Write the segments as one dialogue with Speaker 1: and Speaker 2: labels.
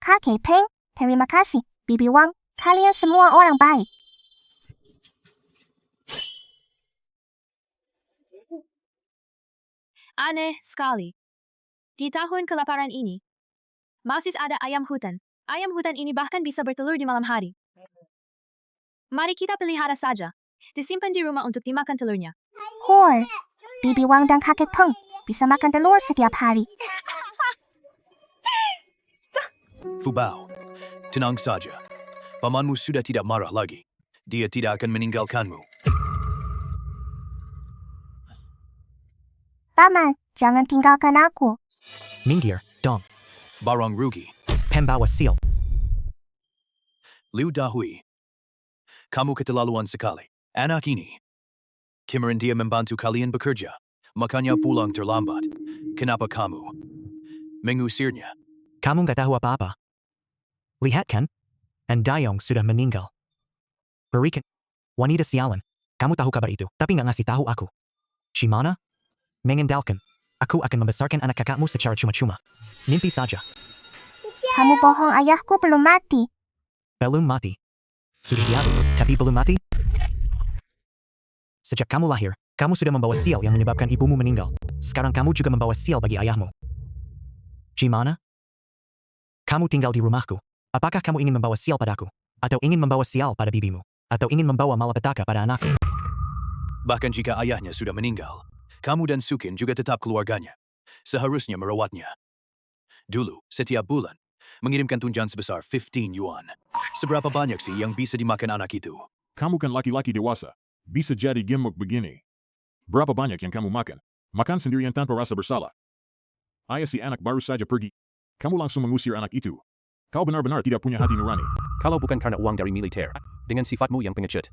Speaker 1: Kakek Peng, terima kasih, Bibi Wang. Kalian semua orang baik.
Speaker 2: Aneh sekali. Di tahun kelaparan ini, masih ada ayam hutan. Ayam hutan ini bahkan bisa bertelur di malam hari. Mari kita pelihara saja. Disimpan di rumah untuk dimakan telurnya.
Speaker 1: Hor, Bibi Wang dan Kakek Peng bisa makan telur setiap hari.
Speaker 3: Fubao, tenang saja. Pamanmu sudah tidak marah lagi. Dia tidak akan meninggalkanmu.
Speaker 1: Paman, jangan tinggalkan aku.
Speaker 4: Minggir, dong.
Speaker 3: Barang rugi.
Speaker 4: Pembawa sial.
Speaker 3: Liu Dahui. Kamu keterlaluan sekali. Anak ini. Kemarin dia membantu kalian bekerja. Makanya pulang terlambat. Kenapa kamu mengusirnya?
Speaker 4: Kamu nggak tahu apa-apa. Lihat kan? Dayong sudah meninggal. Berikan. Wanita sialan. Kamu tahu kabar itu, tapi nggak ngasih tahu aku. Gimana? Mengandalkan. Aku akan membesarkan anak kakakmu secara cuma-cuma. Mimpi saja.
Speaker 1: Kamu bohong, ayahku belum mati.
Speaker 4: Belum mati. Sudah diadu, tapi belum mati? Sejak kamu lahir, kamu sudah membawa sial yang menyebabkan ibumu meninggal. Sekarang kamu juga membawa sial bagi ayahmu. Gimana? Kamu tinggal di rumahku. Apakah kamu ingin membawa sial padaku? Atau ingin membawa sial pada bibimu? Atau ingin membawa malapetaka pada anakku?
Speaker 3: Bahkan jika ayahnya sudah meninggal, kamu dan Sukin juga tetap keluarganya. Seharusnya merawatnya. Dulu, setiap bulan, mengirimkan tunjangan sebesar 15 yuan. Seberapa banyak sih yang bisa dimakan anak itu?
Speaker 5: Kamu kan laki-laki dewasa. Bisa jadi gemuk begini. Berapa banyak yang kamu makan? Makan sendirian tanpa rasa bersalah. Ayah si anak baru saja pergi. Kamu langsung mengusir anak itu. Kau benar-benar tidak punya hati nurani.
Speaker 6: Kalau bukan karena uang dari militer, dengan sifatmu yang pengecut.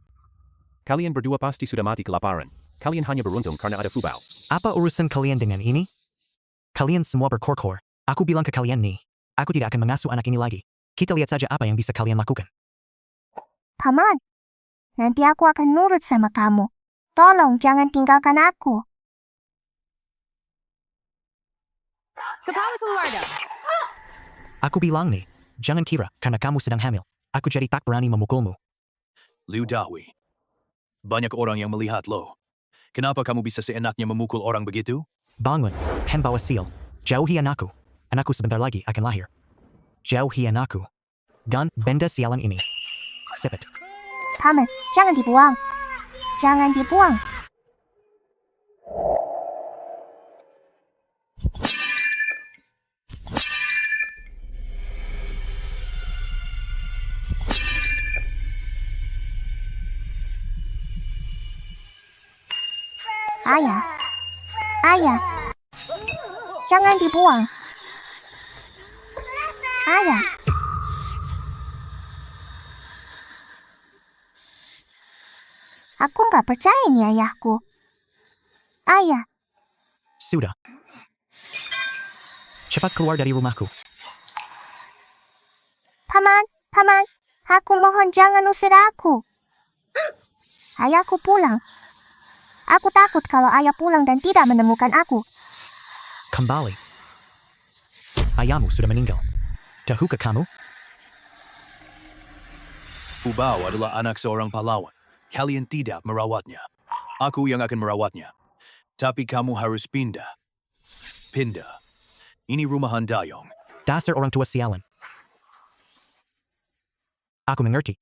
Speaker 6: Kalian berdua pasti sudah mati kelaparan. Kalian hanya beruntung karena ada Fubao.
Speaker 4: Apa urusan kalian dengan ini? Kalian semua berkorkor. Aku bilang ke kalian nih, aku tidak akan mengasuh anak ini lagi. Kita lihat saja apa yang bisa kalian lakukan.
Speaker 1: Paman, nanti aku akan nurut sama kamu. Tolong jangan tinggalkan aku.
Speaker 2: Kepala keluarga.
Speaker 4: Aku bilang nih, jangan kira karena kamu sedang hamil. Aku jadi tak berani memukulmu.
Speaker 3: Liu Dahui. Banyak orang yang melihat lo. Kenapa kamu bisa seenaknya memukul orang begitu?
Speaker 4: Bangun, pembawa sial. Jauhi anakku. Anakku sebentar lagi akan lahir. Jauhi anakku. Dan benda sialan ini. Sipet.
Speaker 1: Paman, jangan dibuang. Jangan dibuang. Ayah. Ayah. Jangan dibuang. Ayah. Aku nggak percaya ini ayahku. Ayah.
Speaker 4: Sudah. Cepat keluar dari rumahku.
Speaker 1: Paman, paman. Aku mohon jangan usir aku. Ayahku pulang. Aku takut kalau ayah pulang dan tidak menemukan aku.
Speaker 4: Kembali. Ayahmu sudah meninggal. Tahukah kamu?
Speaker 3: Fubao adalah anak seorang pahlawan. Kalian tidak merawatnya. Aku yang akan merawatnya. Tapi kamu harus pindah. Pindah. Ini rumahan Dayong.
Speaker 4: Dasar orang tua sialan. Aku mengerti.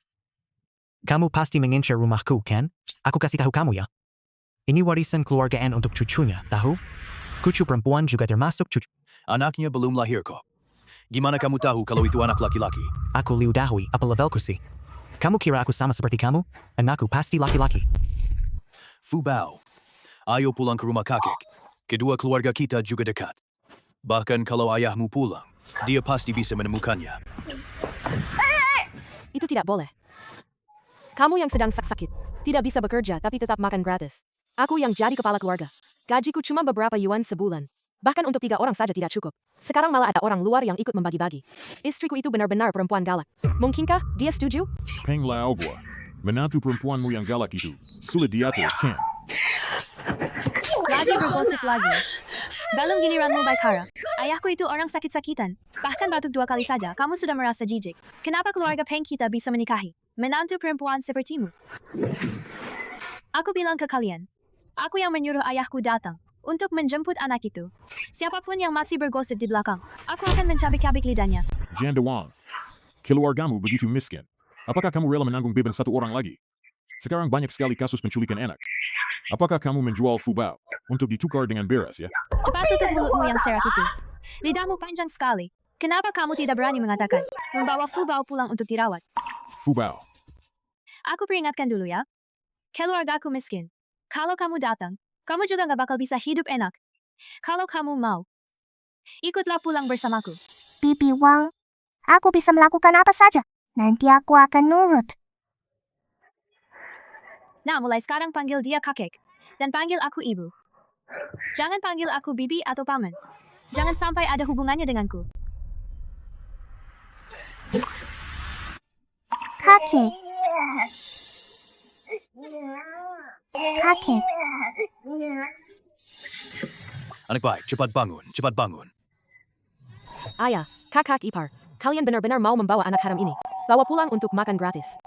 Speaker 4: Kamu pasti mengincar rumahku, kan? Aku kasih tahu kamu ya. Ini warisan keluargaan untuk cucunya, tahu? Cucu perempuan juga termasuk cucu.
Speaker 3: Anaknya belum lahir kok. Gimana kamu tahu kalau itu anak laki-laki?
Speaker 4: Aku Liu Dahui, apa levelku sih? Kamu kira aku sama seperti kamu? Anakku pasti laki-laki.
Speaker 3: Fubao, ayo pulang ke rumah kakek. Kedua keluarga kita juga dekat. Bahkan kalau ayahmu pulang, dia pasti bisa menemukannya.
Speaker 7: Itu tidak boleh. Kamu yang sedang sakit, tidak bisa bekerja tapi tetap makan gratis. Aku yang jadi kepala keluarga. Gajiku cuma beberapa yuan sebulan. Bahkan untuk 3 orang saja tidak cukup. Sekarang malah ada orang luar yang ikut membagi-bagi. Istriku itu benar-benar perempuan galak. Mungkinkah dia setuju?
Speaker 5: Peng Lao Gua. Menantu perempuanmu yang galak itu. Sulit diatur, kan?
Speaker 2: Lagi bergosip lagi. Belum giliranmu, Baikara. Ayahku itu orang sakit-sakitan. Bahkan batuk 2 kali saja, kamu sudah merasa jijik. Kenapa keluarga Peng kita bisa menikahi menantu perempuan sepertimu? Aku bilang ke kalian, aku yang menyuruh ayahku datang untuk menjemput anak itu. Siapapun yang masih bergosip di belakang, aku akan mencabik-cabik lidahnya.
Speaker 5: Janda Wang, keluargamu begitu miskin. Apakah kamu rela menanggung beban satu orang lagi? Sekarang banyak sekali kasus penculikan anak. Apakah kamu menjual Fubao untuk ditukar dengan beras ya?
Speaker 2: Cepat tutup mulutmu yang serak itu. Lidahmu panjang sekali. Kenapa kamu tidak berani mengatakan membawa Fubao pulang untuk dirawat?
Speaker 5: Fubao,
Speaker 2: Aku peringatkan dulu ya. Keluargaku miskin. Kalau kamu datang, kamu juga gak bakal bisa hidup enak. Kalau kamu mau, ikutlah pulang bersamaku.
Speaker 1: Bibi Wang, aku bisa melakukan apa saja. Nanti aku akan nurut.
Speaker 2: Nah, mulai sekarang panggil dia kakek. Dan panggil aku ibu. Jangan panggil aku bibi atau paman. Jangan sampai ada hubungannya denganku.
Speaker 1: Kakek. Kakek.
Speaker 3: Anak baik, cepat bangun, cepat bangun.
Speaker 7: Ayah, kakak ipar, kalian benar-benar mau membawa anak haram ini. Bawa pulang untuk makan gratis.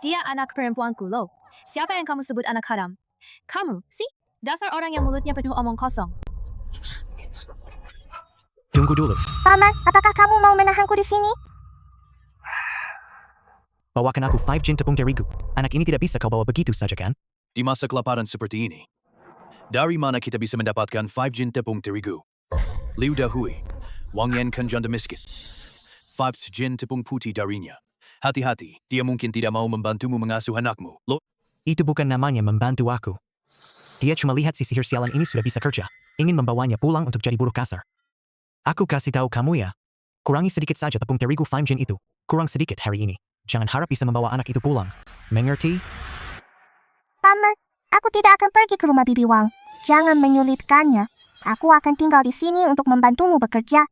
Speaker 2: Dia anak perempuanku, loh. Siapa yang kamu sebut anak haram? Kamu, sih? Dasar orang yang mulutnya penuh omong kosong.
Speaker 4: Tunggu dulu.
Speaker 1: Paman, apakah kamu mau menahanku di sini?
Speaker 4: Bawakan aku 5 jin tepung terigu. Anak ini tidak bisa kau bawa begitu saja kan?
Speaker 3: Di masa kelaparan seperti ini, dari mana kita bisa mendapatkan 5 jin tepung terigu? Liu Dahui, Wang Yan kan janda miskin. 5 jin tepung putih darinya. Hati-hati, dia mungkin tidak mau membantumu mengasuh anakmu. Lo,
Speaker 4: Itu bukan namanya membantu aku. Dia cuma lihat si sihir sialan ini sudah bisa kerja. Ingin membawanya pulang untuk jadi buruh kasar. Aku kasih tahu kamu ya. Kurangi sedikit saja tepung terigu 5 jin itu. Kurang sedikit hari ini. Jangan harap bisa membawa anak itu pulang. Mengerti?
Speaker 1: Paman, aku tidak akan pergi ke rumah Bibi Wang. Jangan menyulitkannya. Aku akan tinggal di sini untuk membantumu bekerja.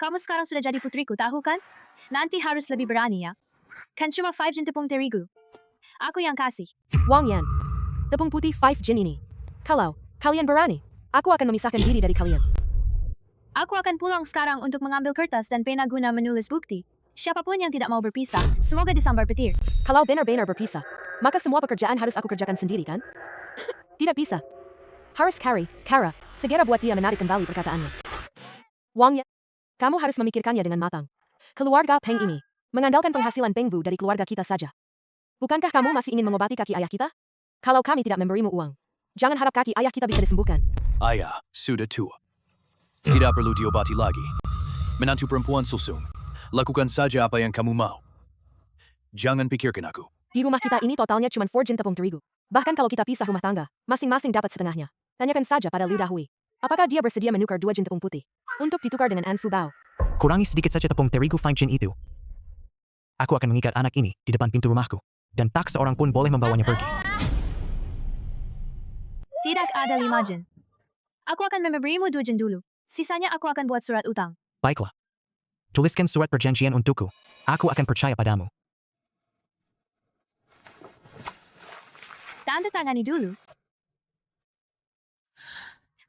Speaker 2: Kamu sekarang sudah jadi putriku, tahu kan? Nanti harus lebih berani ya. Kan cuma 5 jin tepung terigu. Aku yang kasih.
Speaker 7: Wang Yan, tepung putih 5 jin ini. Kalau kalian berani, aku akan memisahkan diri dari kalian.
Speaker 2: Aku akan pulang sekarang untuk mengambil kertas dan pena guna menulis bukti. Siapapun yang tidak mau berpisah, semoga disambar petir.
Speaker 7: Kalau benar-benar berpisah, maka semua pekerjaan harus aku kerjakan sendiri kan? Tidak bisa. Harus Kara, segera buat dia menarik kembali perkataannya. Wang Yan, kamu harus memikirkannya dengan matang. Keluarga Peng ini mengandalkan penghasilan Peng Wu dari keluarga kita saja. Bukankah kamu masih ingin mengobati kaki ayah kita? Kalau kami tidak memberimu uang, jangan harap kaki ayah kita bisa disembuhkan.
Speaker 3: ayah, sudah tua. Tidak perlu diobati lagi. Menantu perempuan Sulsung, lakukan saja apa yang kamu mau. Jangan pikirkan aku.
Speaker 7: Di rumah kita ini totalnya cuma 4 jin tepung terigu. Bahkan kalau kita pisah rumah tangga, masing-masing dapat setengahnya. Tanyakan saja pada Liu Dahui. Apakah dia bersedia menukar 2 jin tepung putih untuk ditukar dengan An Fubao?
Speaker 4: Kurangi sedikit saja tepung terigu 5 jin itu. Aku akan mengikat anak ini di depan pintu rumahku. Dan tak seorang pun boleh membawanya pergi.
Speaker 2: Tidak ada 5 jin. Aku akan memberimu 2 jin dulu. Sisanya aku akan buat surat utang.
Speaker 4: Baiklah. Tuliskan surat perjanjian untukku. Aku akan percaya padamu.
Speaker 2: Tanda tangani dulu.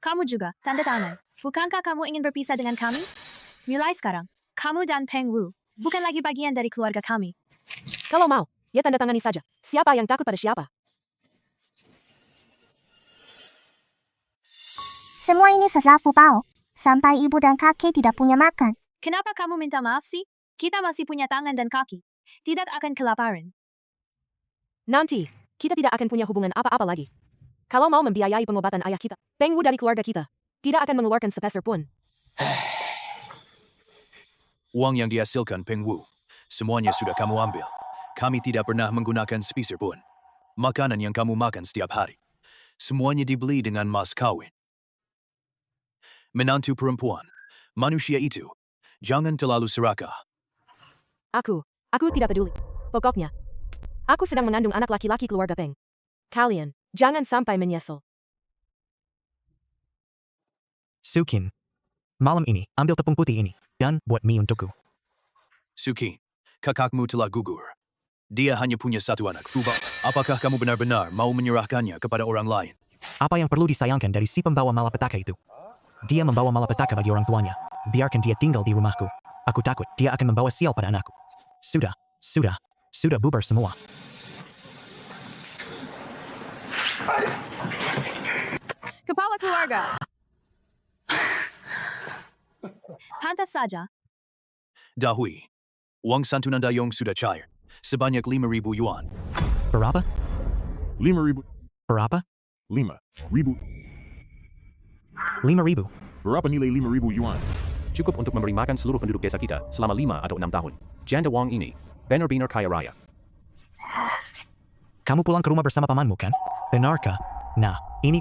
Speaker 2: Kamu juga, tanda tangan. Bukankah kamu ingin berpisah dengan kami? Mulai sekarang, kamu dan Peng Wu bukan lagi bagian dari keluarga kami.
Speaker 7: Kalau mau, ya tanda tangani saja. Siapa yang takut pada siapa?
Speaker 1: Semua ini setelah Fubao. Sampai ibu dan kakek tidak punya makan.
Speaker 2: Kenapa kamu minta maaf sih? Kita masih punya tangan dan kaki. Tidak akan kelaparan.
Speaker 7: Nanti, kita tidak akan punya hubungan apa-apa lagi. Kalau mau membiayai pengobatan ayah kita, Peng Wu dari keluarga kita, tidak akan mengeluarkan sepeser pun.
Speaker 3: Uang yang dihasilkan Peng Wu, semuanya sudah kamu ambil. Kami tidak pernah menggunakan speaker pun. Makanan yang kamu makan setiap hari, semuanya dibeli dengan mas kawin. Menantu perempuan, manusia itu, jangan terlalu serakah.
Speaker 7: Aku tidak peduli. Pokoknya, aku sedang mengandung anak laki-laki keluarga Peng. Kalian, jangan sampai menyesal.
Speaker 4: Sukin. Malam ini, ambil tepung putih ini. Dan buat mie untukku.
Speaker 3: Sukin, kakakmu telah gugur. Dia hanya punya satu anak, Fubao. Apakah kamu benar-benar mau menyerahkannya kepada orang lain?
Speaker 4: Apa yang perlu disayangkan dari si pembawa malapetaka itu? Dia membawa malapetaka bagi orang tuanya. Biarkan dia tinggal di rumahku. Aku takut dia akan membawa sial pada anakku. Sudah bubar semua.
Speaker 7: Kepala keluarga.
Speaker 2: Pantas saja.
Speaker 3: Dahui, uang santunan Dayong sudah cair. Sebanyak 5,000 yuan.
Speaker 4: Berapa?
Speaker 5: 5,000.
Speaker 4: Berapa?
Speaker 5: 5,000.
Speaker 4: 5,000.
Speaker 5: Berapa nilai 5,000 yuan?
Speaker 6: Cukup untuk memberi makan seluruh penduduk desa kita selama 5 atau 6 tahun. Janda Wong ini, benar-benar kaya raya.
Speaker 4: Kamu pulang ke rumah bersama pamanmu kan? Benarkah? Nah, ini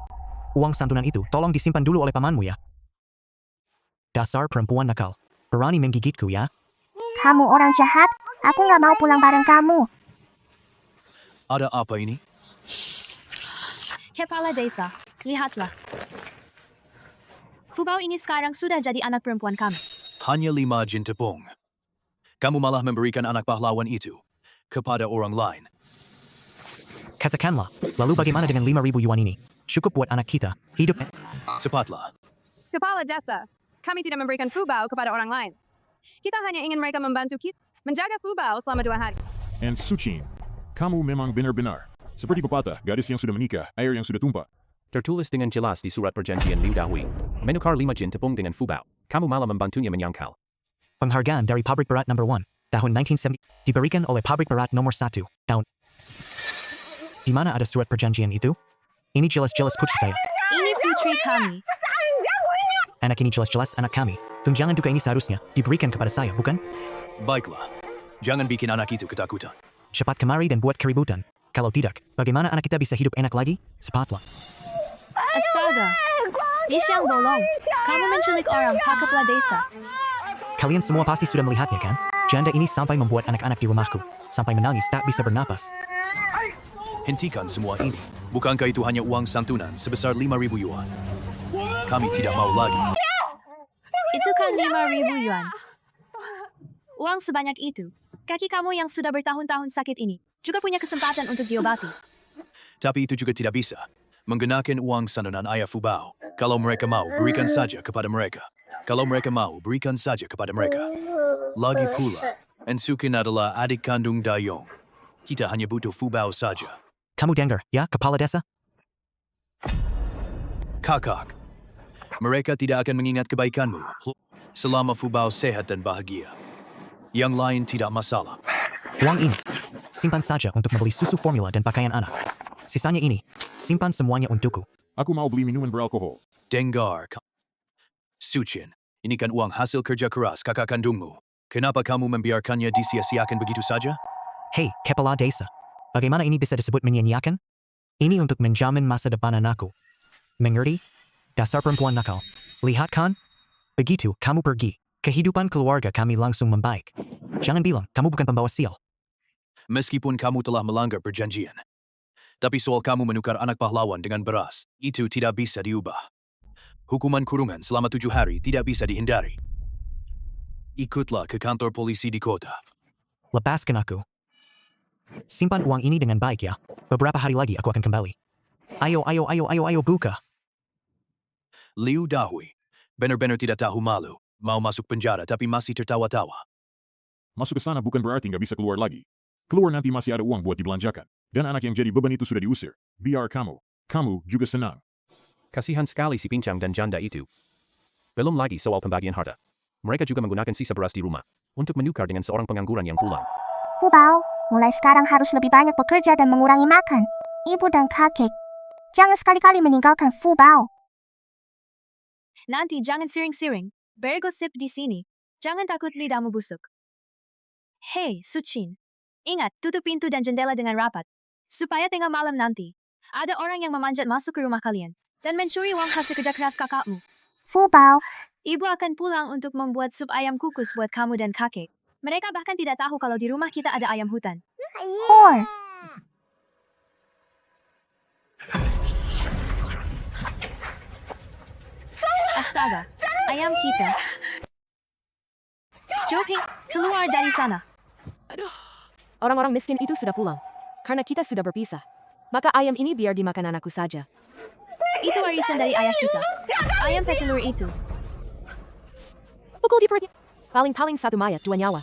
Speaker 4: uang santunan itu tolong disimpan dulu oleh pamanmu ya. Dasar perempuan nakal. Berani menggigitku ya.
Speaker 1: Kamu orang jahat. Aku nggak mau pulang bareng kamu.
Speaker 3: Ada apa ini?
Speaker 2: Kepala desa, lihatlah. Fubao ini sekarang sudah jadi anak perempuan kami.
Speaker 3: Hanya 5 jin tepung. Kamu malah memberikan anak pahlawan itu kepada orang lain.
Speaker 4: Katakanlah, lalu bagaimana dengan 5,000 yuan ini? Cukup buat anak kita, hidup.
Speaker 3: Cepatlah.
Speaker 7: Kepala desa. Kami tidak memberikan Fubao kepada orang lain. Kita hanya ingin mereka membantu kita menjaga Fubao selama 2 hari.
Speaker 5: And Suchin, kamu memang benar-benar seperti pepatah, gadis yang sudah menikah, air yang sudah tumpah.
Speaker 6: Tertulis dengan jelas di surat perjanjian Liu Dahui. Menukar 5 jin tepung dengan Fubao. Kamu malah membantunya menyangkal.
Speaker 4: Penghargaan dari Pabrik Berat No. 1, tahun 1970, diberikan oleh Pabrik Berat nomor 1, tahun. Di mana ada surat perjanjian itu? Ini jelas-jelas putri saya.
Speaker 2: Ini putri kami.
Speaker 4: Anak ini jelas-jelas anak kami. Tunjangan duka ini seharusnya diberikan kepada saya, bukan?
Speaker 3: Baiklah. Jangan bikin anak itu ketakutan.
Speaker 4: Cepat kemari dan buat keributan. Kalau tidak, bagaimana anak kita bisa hidup enak lagi? Cepatlah.
Speaker 2: Astaga. Di siang bolong. Kamu menculik orang kepala desa.
Speaker 4: Kalian semua pasti sudah melihatnya kan? Janda ini sampai membuat anak-anak di rumahku. Sampai menangis tak bisa bernapas.
Speaker 3: Hentikan semua ini. Bukankah itu hanya uang santunan sebesar 5,000 yuan? Kami tidak mau lagi.
Speaker 2: Itu kan 5,000 yuan. Uang sebanyak itu. Kaki kamu yang sudah bertahun-tahun sakit ini juga punya kesempatan untuk diobati.
Speaker 3: Tapi itu juga tidak bisa. Menggunakan uang santunan ayah Fubao. Kalau mereka mau, berikan saja kepada mereka. Kalau mereka mau, berikan saja kepada mereka. Lagi pula, Ensukin adalah adik kandung Dayong. Kita hanya butuh Fubao saja.
Speaker 4: Kamu dengar, ya, kepala desa?
Speaker 3: Kakak, mereka tidak akan mengingat kebaikanmu selama Fubao sehat dan bahagia. Yang lain tidak masalah.
Speaker 4: Uang ini, simpan saja untuk membeli susu formula dan pakaian anak. Sisanya ini, simpan semuanya untukku.
Speaker 5: Aku mau beli minuman beralkohol.
Speaker 3: Dengar, Suchin, ini kan uang hasil kerja keras kakak kandungmu. Kenapa kamu membiarkannya disia-siakan begitu saja?
Speaker 4: Hei, kepala desa. Bagaimana ini bisa disebut menyia-nyiakan? Ini untuk menjamin masa depan anakku. Mengerti? Dasar perempuan nakal. Lihat kan? Begitu kamu pergi, kehidupan keluarga kami langsung membaik. Jangan bilang kamu bukan pembawa sial.
Speaker 3: Meskipun kamu telah melanggar perjanjian. Tapi soal kamu menukar anak pahlawan dengan beras, itu tidak bisa diubah. Hukuman kurungan selama 7 hari tidak bisa dihindari. Ikutlah ke kantor polisi di kota.
Speaker 4: Lepaskan aku. Simpan uang ini dengan baik ya. Beberapa hari lagi aku akan kembali. Ayo, buka.
Speaker 3: Liu Dahui, benar-benar tidak tahu malu. Mau masuk penjara tapi masih tertawa-tawa.
Speaker 5: Masuk ke sana bukan berarti nggak bisa keluar lagi. Keluar nanti masih ada uang buat dibelanjakan. Dan anak yang jadi beban itu sudah diusir. Biar kamu juga senang.
Speaker 6: Kasihan sekali si pincang dan janda itu. Belum lagi soal pembagian harta. Mereka juga menggunakan sisa beras di rumah untuk menukar dengan seorang pengangguran yang pulang.
Speaker 1: Fubao, mulai sekarang harus lebih banyak bekerja dan mengurangi makan. Ibu dan kakek, jangan sekali-kali meninggalkan Fubao.
Speaker 2: Nanti jangan siring-siring. Bergosip di sini. Jangan takut lidahmu busuk. Hei, Suchin. Ingat, tutup pintu dan jendela dengan rapat. Supaya tengah malam nanti, ada orang yang memanjat masuk ke rumah kalian dan mencuri uang hasil kerja keras kakakmu.
Speaker 1: Fubao,
Speaker 2: Ibu akan pulang untuk membuat sup ayam kukus buat kamu dan kakek. Mereka bahkan tidak tahu kalau di rumah kita ada ayam hutan.
Speaker 1: Hor.
Speaker 2: Astaga, ayam kita. Joping, keluar dari sana.
Speaker 7: Orang-orang miskin itu sudah pulang. Karena kita sudah berpisah. Maka ayam ini biar dimakan anakku saja.
Speaker 2: Itu warisan dari ayah kita. Ayam petelur itu.
Speaker 7: Pukul di perutnya. Paling-paling satu mayat, dua nyawa.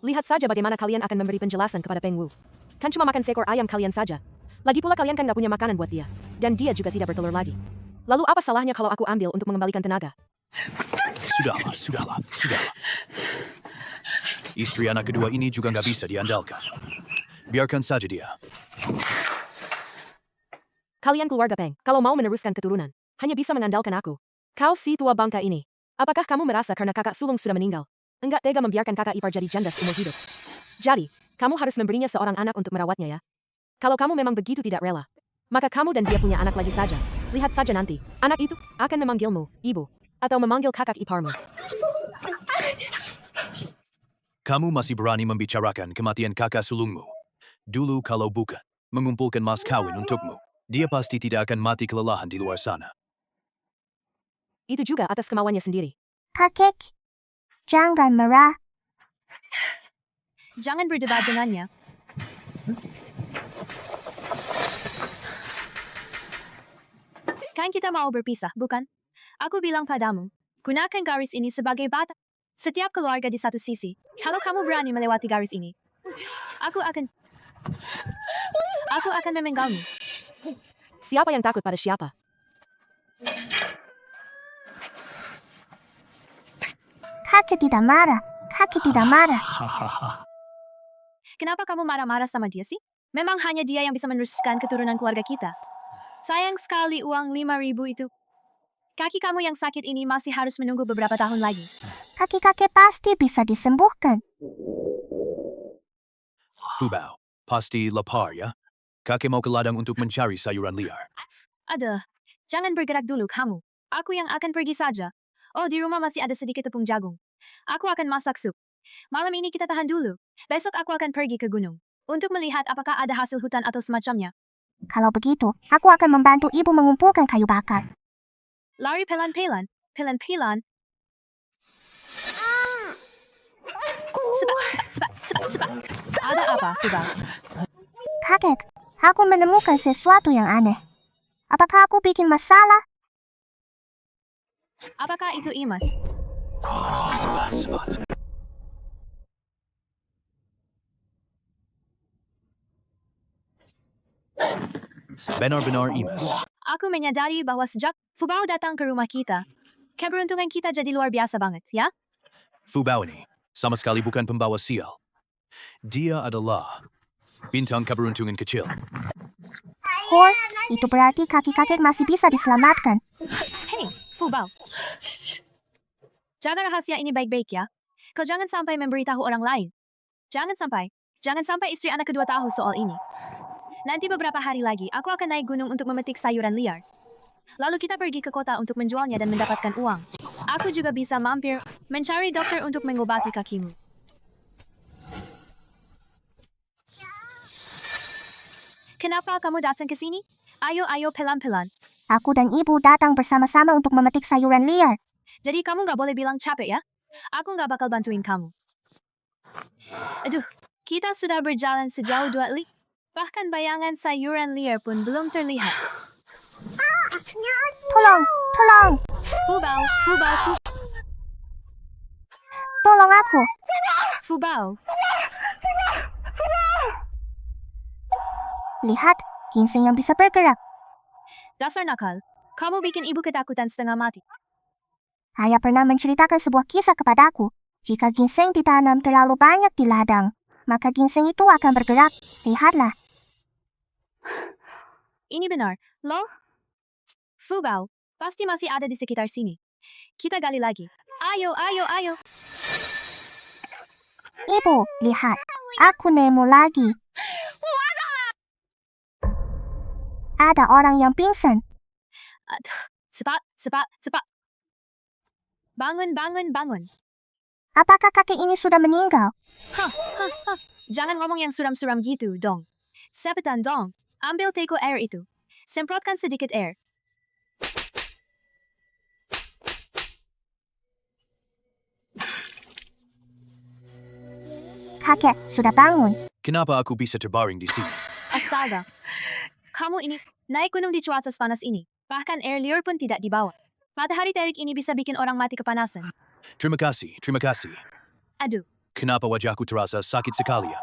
Speaker 7: Lihat saja bagaimana kalian akan memberi penjelasan kepada Peng Wu. Kan cuma makan seekor ayam kalian saja. Lagi pula kalian kan gak punya makanan buat dia. Dan dia juga tidak bertelur lagi. Lalu apa salahnya kalau aku ambil untuk mengembalikan tenaga?
Speaker 3: Sudahlah. Istri anak kedua ini juga nggak bisa diandalkan. Biarkan saja dia.
Speaker 7: Kalian keluarga Peng, kalau mau meneruskan keturunan, hanya bisa mengandalkan aku. Kau si tua bangka ini. Apakah kamu merasa karena kakak sulung sudah meninggal, enggak tega membiarkan kakak ipar jadi janda seumur hidup? Jadi, kamu harus memberinya seorang anak untuk merawatnya ya. Kalau kamu memang begitu tidak rela, maka kamu dan dia punya anak lagi saja. Lihat saja nanti, anak itu akan memanggilmu, ibu, atau memanggil kakak iparmu.
Speaker 3: Kamu masih berani membicarakan kematian kakak sulungmu. Dulu kalau bukan mengumpulkan mas kawin untukmu, dia pasti tidak akan mati kelelahan di luar sana.
Speaker 7: Itu juga atas kemauannya sendiri.
Speaker 1: Kakek, jangan marah.
Speaker 2: Jangan berdebat dengannya. Kan kita mau berpisah, bukan? Aku bilang padamu, gunakan garis ini sebagai batas. Setiap keluarga di satu sisi. Kalau kamu berani melewati garis ini, aku akan memenggalmu.
Speaker 7: Siapa yang takut pada siapa?
Speaker 1: Kakek tidak marah.
Speaker 2: Kenapa kamu marah-marah sama dia sih? Memang hanya dia yang bisa meneruskan keturunan keluarga kita. Sayang sekali uang 5.000 itu. Kaki kamu yang sakit ini masih harus menunggu beberapa tahun lagi.
Speaker 1: Kaki-kakek pasti bisa disembuhkan.
Speaker 3: Fubao, pasti lapar ya? Kakek mau ke ladang untuk mencari sayuran liar.
Speaker 2: Aduh, jangan bergerak dulu kamu. Aku yang akan pergi saja. Oh, di rumah masih ada sedikit tepung jagung. Aku akan masak sup. Malam ini kita tahan dulu. Besok aku akan pergi ke gunung untuk melihat apakah ada hasil hutan atau semacamnya.
Speaker 1: Kalau begitu, aku akan membantu ibu mengumpulkan kayu bakar.
Speaker 2: Lari pelan-pelan. Sepak. Ada apa, Fubao?
Speaker 1: Kakek, aku menemukan sesuatu yang aneh. Apakah aku bikin masalah?
Speaker 2: Apakah itu Imas?
Speaker 3: Sebat. Benar-benar Imas.
Speaker 2: Aku menyadari bahwa sejak Fubao datang ke rumah kita, keberuntungan kita jadi luar biasa banget, ya?
Speaker 3: Fubao ini sama sekali bukan pembawa sial. Dia adalah bintang keberuntungan kecil.
Speaker 1: Hor, itu berarti kaki-kakek masih bisa diselamatkan.
Speaker 2: Hei, Fubao. Jaga rahasia ini baik-baik ya. Kau jangan sampai memberitahu orang lain. Jangan sampai istri anak kedua tahu soal ini. Nanti beberapa hari lagi, aku akan naik gunung untuk memetik sayuran liar. Lalu kita pergi ke kota untuk menjualnya dan mendapatkan uang. Aku juga bisa mampir mencari dokter untuk mengobati kakimu. Kenapa kamu datang ke sini? Ayo pelan-pelan.
Speaker 1: Aku dan ibu datang bersama-sama untuk memetik sayuran liar.
Speaker 2: Jadi kamu gak boleh bilang capek ya? Aku gak bakal bantuin kamu. Aduh, kita sudah berjalan sejauh 2 li. Bahkan bayangan sayuran liar pun belum terlihat.
Speaker 1: Tolong!
Speaker 2: Fubao.
Speaker 1: Tolong aku!
Speaker 2: Fubao.
Speaker 1: Lihat, ginseng yang bisa bergerak.
Speaker 2: Dasar nakal. Kamu bikin ibu ketakutan setengah mati.
Speaker 1: Ayah pernah menceritakan sebuah kisah kepadaku. Jika ginseng ditanam terlalu banyak di ladang, maka ginseng itu akan bergerak. Lihatlah.
Speaker 2: Ini benar. Lo? Fubao, pasti masih ada di sekitar sini. Kita gali lagi. Ayo.
Speaker 1: Ibu, lihat. Aku nemu lagi. Ada orang yang pingsan.
Speaker 2: Aduh, cepat. Bangun.
Speaker 1: Apakah kakek ini sudah meninggal?
Speaker 2: Jangan ngomong yang suram-suram gitu, dong. Cepetan dong. Ambil teko air itu. Semprotkan sedikit air.
Speaker 1: Kakek, sudah bangun.
Speaker 3: Kenapa aku bisa terbaring di sini?
Speaker 2: Astaga. Kamu ini naik gunung di cuaca panas ini. Bahkan air liur pun tidak dibawa. Matahari terik ini bisa bikin orang mati kepanasan.
Speaker 3: Terima kasih, terima kasih.
Speaker 2: Aduh,
Speaker 3: Kenapa wajahku terasa sakit sekali ya?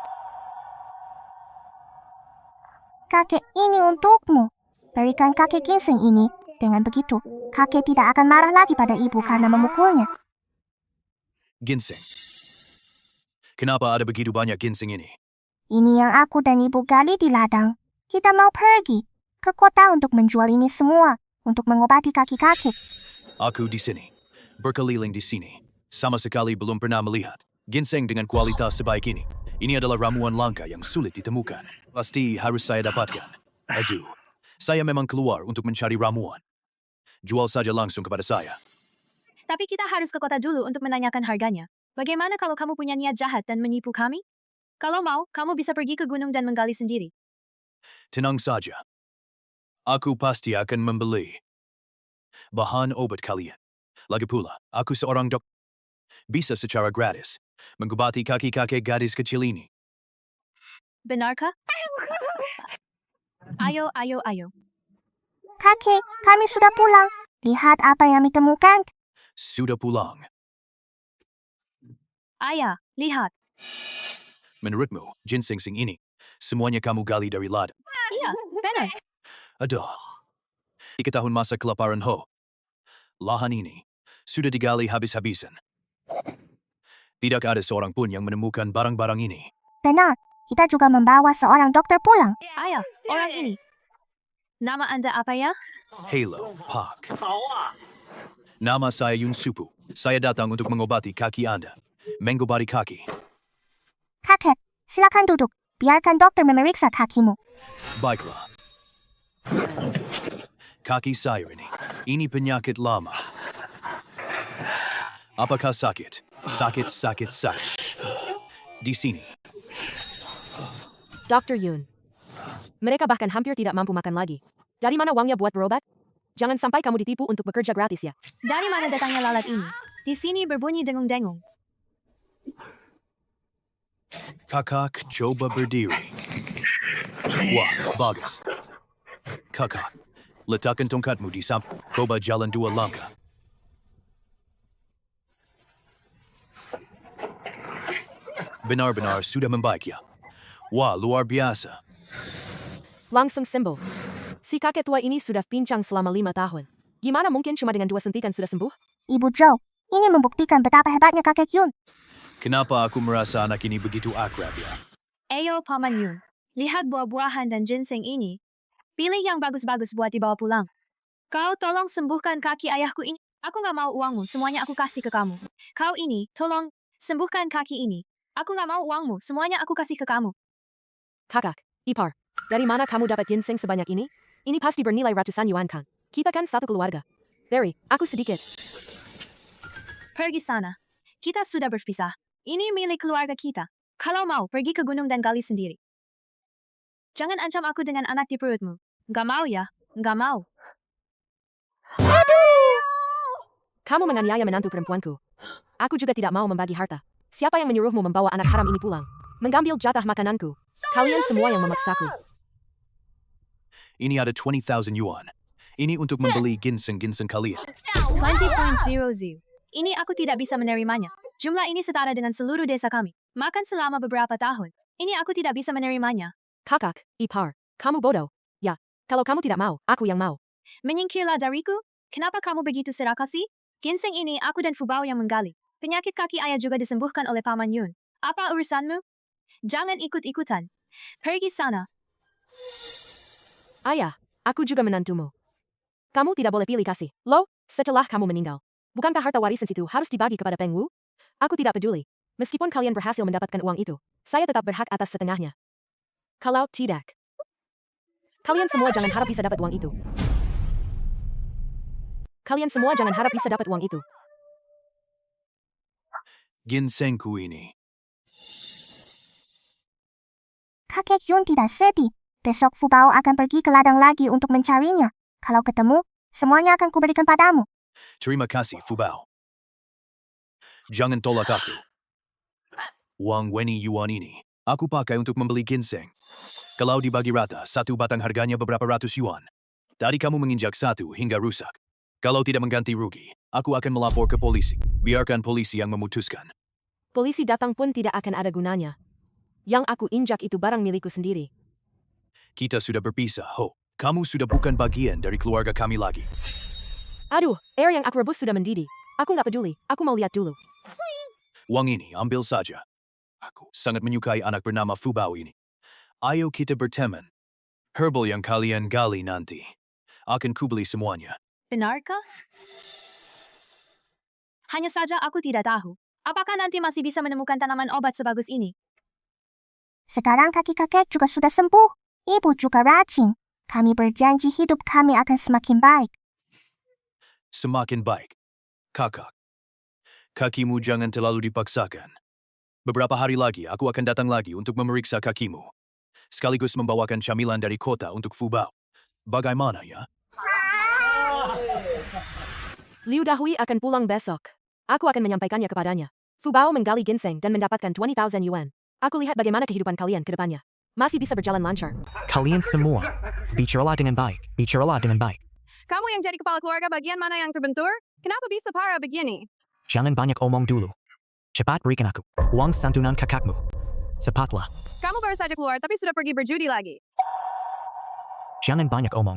Speaker 1: Kakek, ini untukmu. Berikan kakek ginseng ini. Dengan begitu, kakek tidak akan marah lagi pada ibu karena memukulnya.
Speaker 3: Ginseng. Kenapa ada begitu banyak ginseng ini?
Speaker 1: Ini yang aku dan ibu gali di ladang. Kita mau pergi ke kota untuk menjual ini semua. Untuk mengobati kaki kakek.
Speaker 3: Aku di sini. Berkeliling di sini. Sama sekali belum pernah melihat ginseng dengan kualitas sebaik ini. Ini adalah ramuan langka yang sulit ditemukan. Pasti harus saya dapatkan. Aduh, saya memang keluar untuk mencari ramuan. Jual saja langsung kepada saya.
Speaker 2: tapi kita harus ke kota dulu untuk menanyakan harganya. Bagaimana kalau kamu punya niat jahat dan menipu kami? Kalau mau, kamu bisa pergi ke gunung dan menggali sendiri.
Speaker 3: Tenang saja. Aku pasti akan membeli bahan obat kalian. Lagi pula, aku seorang dokter. Bisa secara gratis mengobati kaki kakek gadis kecil ini.
Speaker 2: Benarkah? Ayo, ayo, ayo.
Speaker 1: Kakek, kami sudah pulang. Lihat apa yang ditemukan.
Speaker 3: Sudah pulang.
Speaker 2: Ayah, lihat.
Speaker 3: Menurutmu, ginseng sing ini, semuanya kamu gali dari ladang.
Speaker 2: Iya, benar.
Speaker 3: Aduh. 3 tahun masa kelaparan ho. Lahan ini sudah digali habis-habisan. Tidak ada seorang pun yang menemukan barang-barang ini.
Speaker 1: Benar, kita juga membawa seorang dokter pulang.
Speaker 2: Ayah, orang ini. Nama Anda apa ya?
Speaker 3: Halo, Pak. Nama saya Yun Supu. Saya datang untuk mengobati kaki Anda. Mengobati kaki.
Speaker 1: Kakek, silakan duduk. Biarkan dokter memeriksa kakimu.
Speaker 3: Baiklah. Kaki saya ini penyakit lama. Apakah sakit? Sakit. Di sini.
Speaker 7: Dr. Yun. Mereka bahkan hampir tidak mampu makan lagi. Dari mana uangnya buat berobat? Jangan sampai kamu ditipu untuk bekerja gratis ya.
Speaker 2: Dari mana datangnya lalat ini? Di sini berbunyi dengung-dengung.
Speaker 3: Kakak coba berdiri. Wah, bagus. Kakak, letakkan tongkatmu di samping. Coba jalan 2 langkah. Benar-benar sudah membaik ya. Wah, luar biasa.
Speaker 7: Langsung sembuh. Si kakek tua ini sudah pincang selama 5 tahun. Gimana mungkin cuma dengan 2 sentikan sudah sembuh?
Speaker 1: Ibu Joe, ini membuktikan betapa hebatnya kakek Yun.
Speaker 3: Kenapa aku merasa anak ini begitu akrab ya?
Speaker 2: Ayo, Paman Yun. Lihat buah-buahan dan ginseng ini. Pilih yang bagus-bagus buat dibawa pulang. Kau tolong sembuhkan kaki ayahku ini. Aku nggak mau uangmu, semuanya aku kasih ke kamu. Kau ini, tolong sembuhkan kaki ini. Aku nggak mau uangmu, semuanya aku kasih ke kamu.
Speaker 7: Kakak, ipar, dari mana kamu dapat ginseng sebanyak ini? Ini pasti bernilai ratusan yuan kan? Kita kan satu keluarga. Dari, aku sedikit.
Speaker 2: Pergi sana. Kita sudah berpisah. Ini milik keluarga kita. Kalau mau, pergi ke gunung dan gali sendiri. Jangan ancam aku dengan anak di perutmu. Nggak mau ya, nggak mau.
Speaker 7: Kamu menganiaya menantu perempuanku. Aku juga tidak mau membagi harta. Siapa yang menyuruhmu membawa anak haram ini pulang? Mengambil jatah makananku. Kalian semua yang memaksaku.
Speaker 3: Ini ada 20,000 yuan. Ini untuk membeli ginseng-ginseng kalian.
Speaker 2: 20.00. Ini aku tidak bisa menerimanya. Jumlah ini setara dengan seluruh desa kami. Makan selama beberapa tahun. Ini aku tidak bisa menerimanya.
Speaker 7: Kakak, ipar, kamu bodoh. Ya, kalau kamu tidak mau, aku yang mau.
Speaker 2: Menyingkirlah dariku? Kenapa kamu begitu serakah sih? Ginseng ini aku dan Fubao yang menggali. Penyakit kaki ayah juga disembuhkan oleh Paman Yun. Apa urusanmu? Jangan ikut-ikutan. Pergi sana.
Speaker 7: Ayah, aku juga menantumu. Kamu tidak boleh pilih kasih. Lo, setelah kamu meninggal. Bukankah harta warisan itu harus dibagi kepada Peng Wu? Aku tidak peduli. Meskipun kalian berhasil mendapatkan uang itu, saya tetap berhak atas setengahnya. Kalau tidak, kalian semua jangan harap bisa dapat uang itu. Kalian semua jangan harap bisa dapat uang itu.
Speaker 3: Ginsengku ini.
Speaker 1: Kakek Yun tidak sedih. Besok Fubao akan pergi ke ladang lagi untuk mencarinya. Kalau ketemu, semuanya akan kuberikan padamu.
Speaker 3: Terima kasih, Fubao. Jangan tolak aku. Uang 20 yuan ini, aku pakai untuk membeli ginseng. Kalau dibagi rata, 1 batang harganya beberapa ratus yuan. Tadi kamu menginjak satu hingga rusak. Kalau tidak mengganti rugi, aku akan melapor ke polisi. Biarkan polisi yang memutuskan.
Speaker 7: Polisi datang pun tidak akan ada gunanya. Yang aku injak itu barang milikku sendiri.
Speaker 3: Kita sudah berpisah, Ho. Kamu sudah bukan bagian dari keluarga kami lagi.
Speaker 7: Aduh, air yang aku rebus sudah mendidih. Aku nggak peduli, aku mau lihat dulu.
Speaker 3: Uang ini ambil saja. Aku sangat menyukai anak bernama Fubao ini. Ayo kita berteman. Herbal yang kalian gali nanti. Akan kubeli semuanya.
Speaker 2: Benarkah? Hanya saja aku tidak tahu. Apakah nanti masih bisa menemukan tanaman obat sebagus ini?
Speaker 1: Sekarang kaki kakek juga sudah sembuh. Ibu juga rajin. Kami berjanji hidup kami akan semakin baik.
Speaker 3: Semakin baik. Kakak. Kakimu jangan terlalu dipaksakan. Beberapa hari lagi aku akan datang lagi untuk memeriksa kakimu. Sekaligus membawakan camilan dari kota untuk Fubao. Bagaimana ya?
Speaker 7: Liu Dahui akan pulang besok. Aku akan menyampaikannya kepadanya. Fubao menggali ginseng dan mendapatkan 20,000 yuan. Aku lihat bagaimana kehidupan kalian ke depannya. Masih bisa berjalan lancar.
Speaker 4: Kalian semua, bicaralah dengan baik. Bicaralah dengan baik.
Speaker 8: Kamu yang jadi kepala keluarga bagian mana yang terbentur? Kenapa bisa parah begini?
Speaker 4: Jangan banyak omong dulu. Cepat berikan aku uang santunan kakakmu. Cepatlah.
Speaker 8: Kamu baru saja keluar tapi sudah pergi berjudi lagi.
Speaker 4: Jangan banyak omong.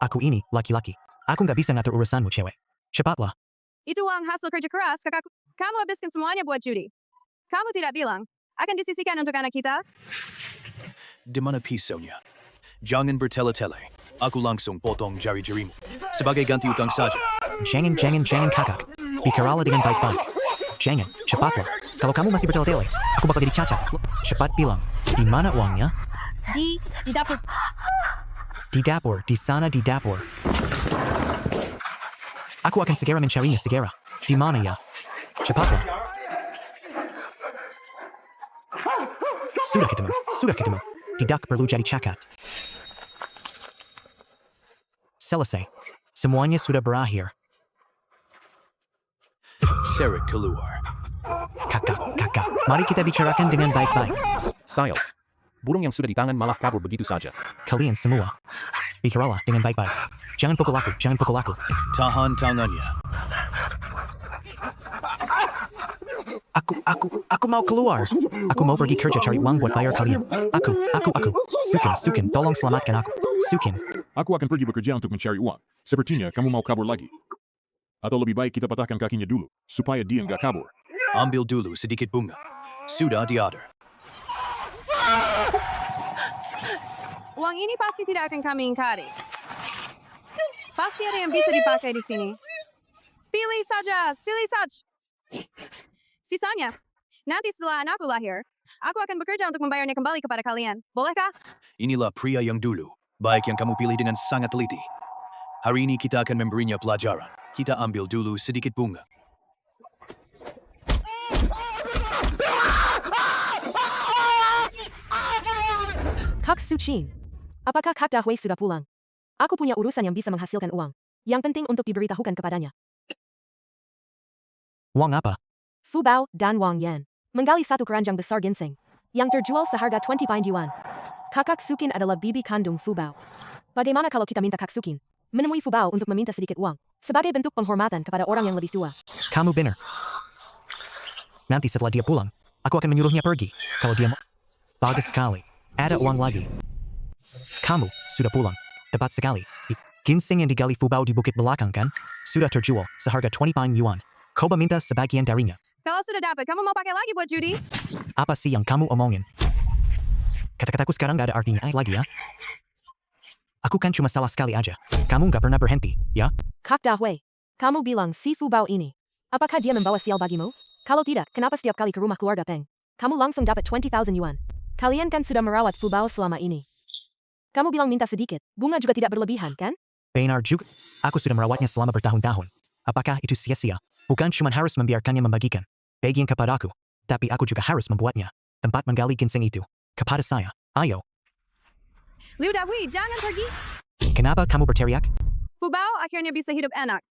Speaker 4: Aku ini laki-laki. Aku nggak bisa ngatur urusanmu, cewek. Cepatlah.
Speaker 8: Itu uang hasil kerja keras kakakku. Kamu habiskan semuanya buat judi. Kamu tidak bilang akan disisihkan untuk anak kita?
Speaker 3: Di mana pisaunya? Jangan bertele-tele. Aku langsung potong jari-jarimu. Sebagai ganti utang saja.
Speaker 4: Jangan kakak. Bicaralah dengan baik-baik. Jangan, cepatlah. Kalau kamu masih bertele-tele, aku bakal jadi cacat. Cepat bilang, di mana uangnya?
Speaker 2: Di dapur.
Speaker 4: Di dapur, di sana di dapur. Aku akan segera mencarinya segera. Di mana ya? Cepatlah. Sudah ketemu. Tidak perlu jadi cacat. Selesai. Semuanya sudah berakhir.
Speaker 3: Seret keluar.
Speaker 4: Kakak. Mari kita bicarakan dengan baik-baik.
Speaker 6: Sayal. Burung yang sudah di tangan malah kabur begitu saja.
Speaker 4: Kalian semua, bicaralah dengan baik-baik. Jangan pukul aku.
Speaker 3: Tahan tangannya.
Speaker 4: Aku mau keluar. Aku mau pergi kerja cari uang buat bayar kalian. Aku. Sukin, tolong selamatkan aku. Sukin.
Speaker 5: Aku akan pergi bekerja untuk mencari uang. Sepertinya kamu mau kabur lagi. Atau lebih baik kita patahkan kakinya dulu, supaya dia nggak kabur.
Speaker 3: Ambil dulu sedikit bunga. Sudah diatur.
Speaker 8: Uang ini pasti tidak akan kami ingkari. Pasti ada yang bisa dipakai di sini. Pilih saja. Sisanya, nanti setelah anakku lahir, aku akan bekerja untuk membayarnya kembali kepada kalian. Bolehkah?
Speaker 3: Inilah pria yang dulu. Baik yang kamu pilih dengan sangat teliti. Hari ini kita akan memberinya pelajaran. Kita ambil dulu sedikit bunga.
Speaker 7: Kak Suchin. Apakah Kak Dahui sudah pulang? Aku punya urusan yang bisa menghasilkan uang. Yang penting untuk diberitahukan kepadanya.
Speaker 4: Uang apa?
Speaker 7: Fubao dan Wang Yan menggali satu keranjang besar ginseng yang terjual seharga 20 yuan. Kakak Sukin adalah bibi kandung Fubao. Bagaimana kalau kita minta Kak Sukin menemui Fubao untuk meminta sedikit uang sebagai bentuk penghormatan kepada orang yang lebih tua?
Speaker 4: Kamu benar. Nanti setelah dia pulang, aku akan menyuruhnya pergi. Kalau dia mau... Bagus sekali. Ada uang lagi. Kamu sudah pulang. Tepat sekali. Ginseng yang digali Fubao di bukit belakang kan? Sudah terjual seharga 20 yuan. Koba minta sebagian darinya.
Speaker 8: Kalau sudah dapat, kamu mau pakai lagi buat judi?
Speaker 4: Apa sih yang kamu omongin? Kata-kataku sekarang gak ada artinya lagi ya? Aku kan cuma salah sekali aja. Kamu gak pernah berhenti, ya?
Speaker 7: Kak Dahui, kamu bilang si Fubao ini. Apakah dia membawa sial bagimu? Kalau tidak, kenapa setiap kali ke rumah keluarga Peng, kamu langsung dapat 20,000 yuan? Kalian kan sudah merawat Fubao selama ini. Kamu bilang minta sedikit, bunga juga tidak berlebihan, kan?
Speaker 4: Benar juga. Aku sudah merawatnya selama bertahun-tahun. Apakah itu sia-sia? Bukan cuma harus membiarkannya membagikan bagian kepadaku, tapi aku juga harus membuatnya tempat menggali ginseng itu kepada saya. Ayo.
Speaker 8: Liu Dahui, jangan pergi.
Speaker 4: Kenapa kamu berteriak?
Speaker 8: Fubao akhirnya bisa hidup enak.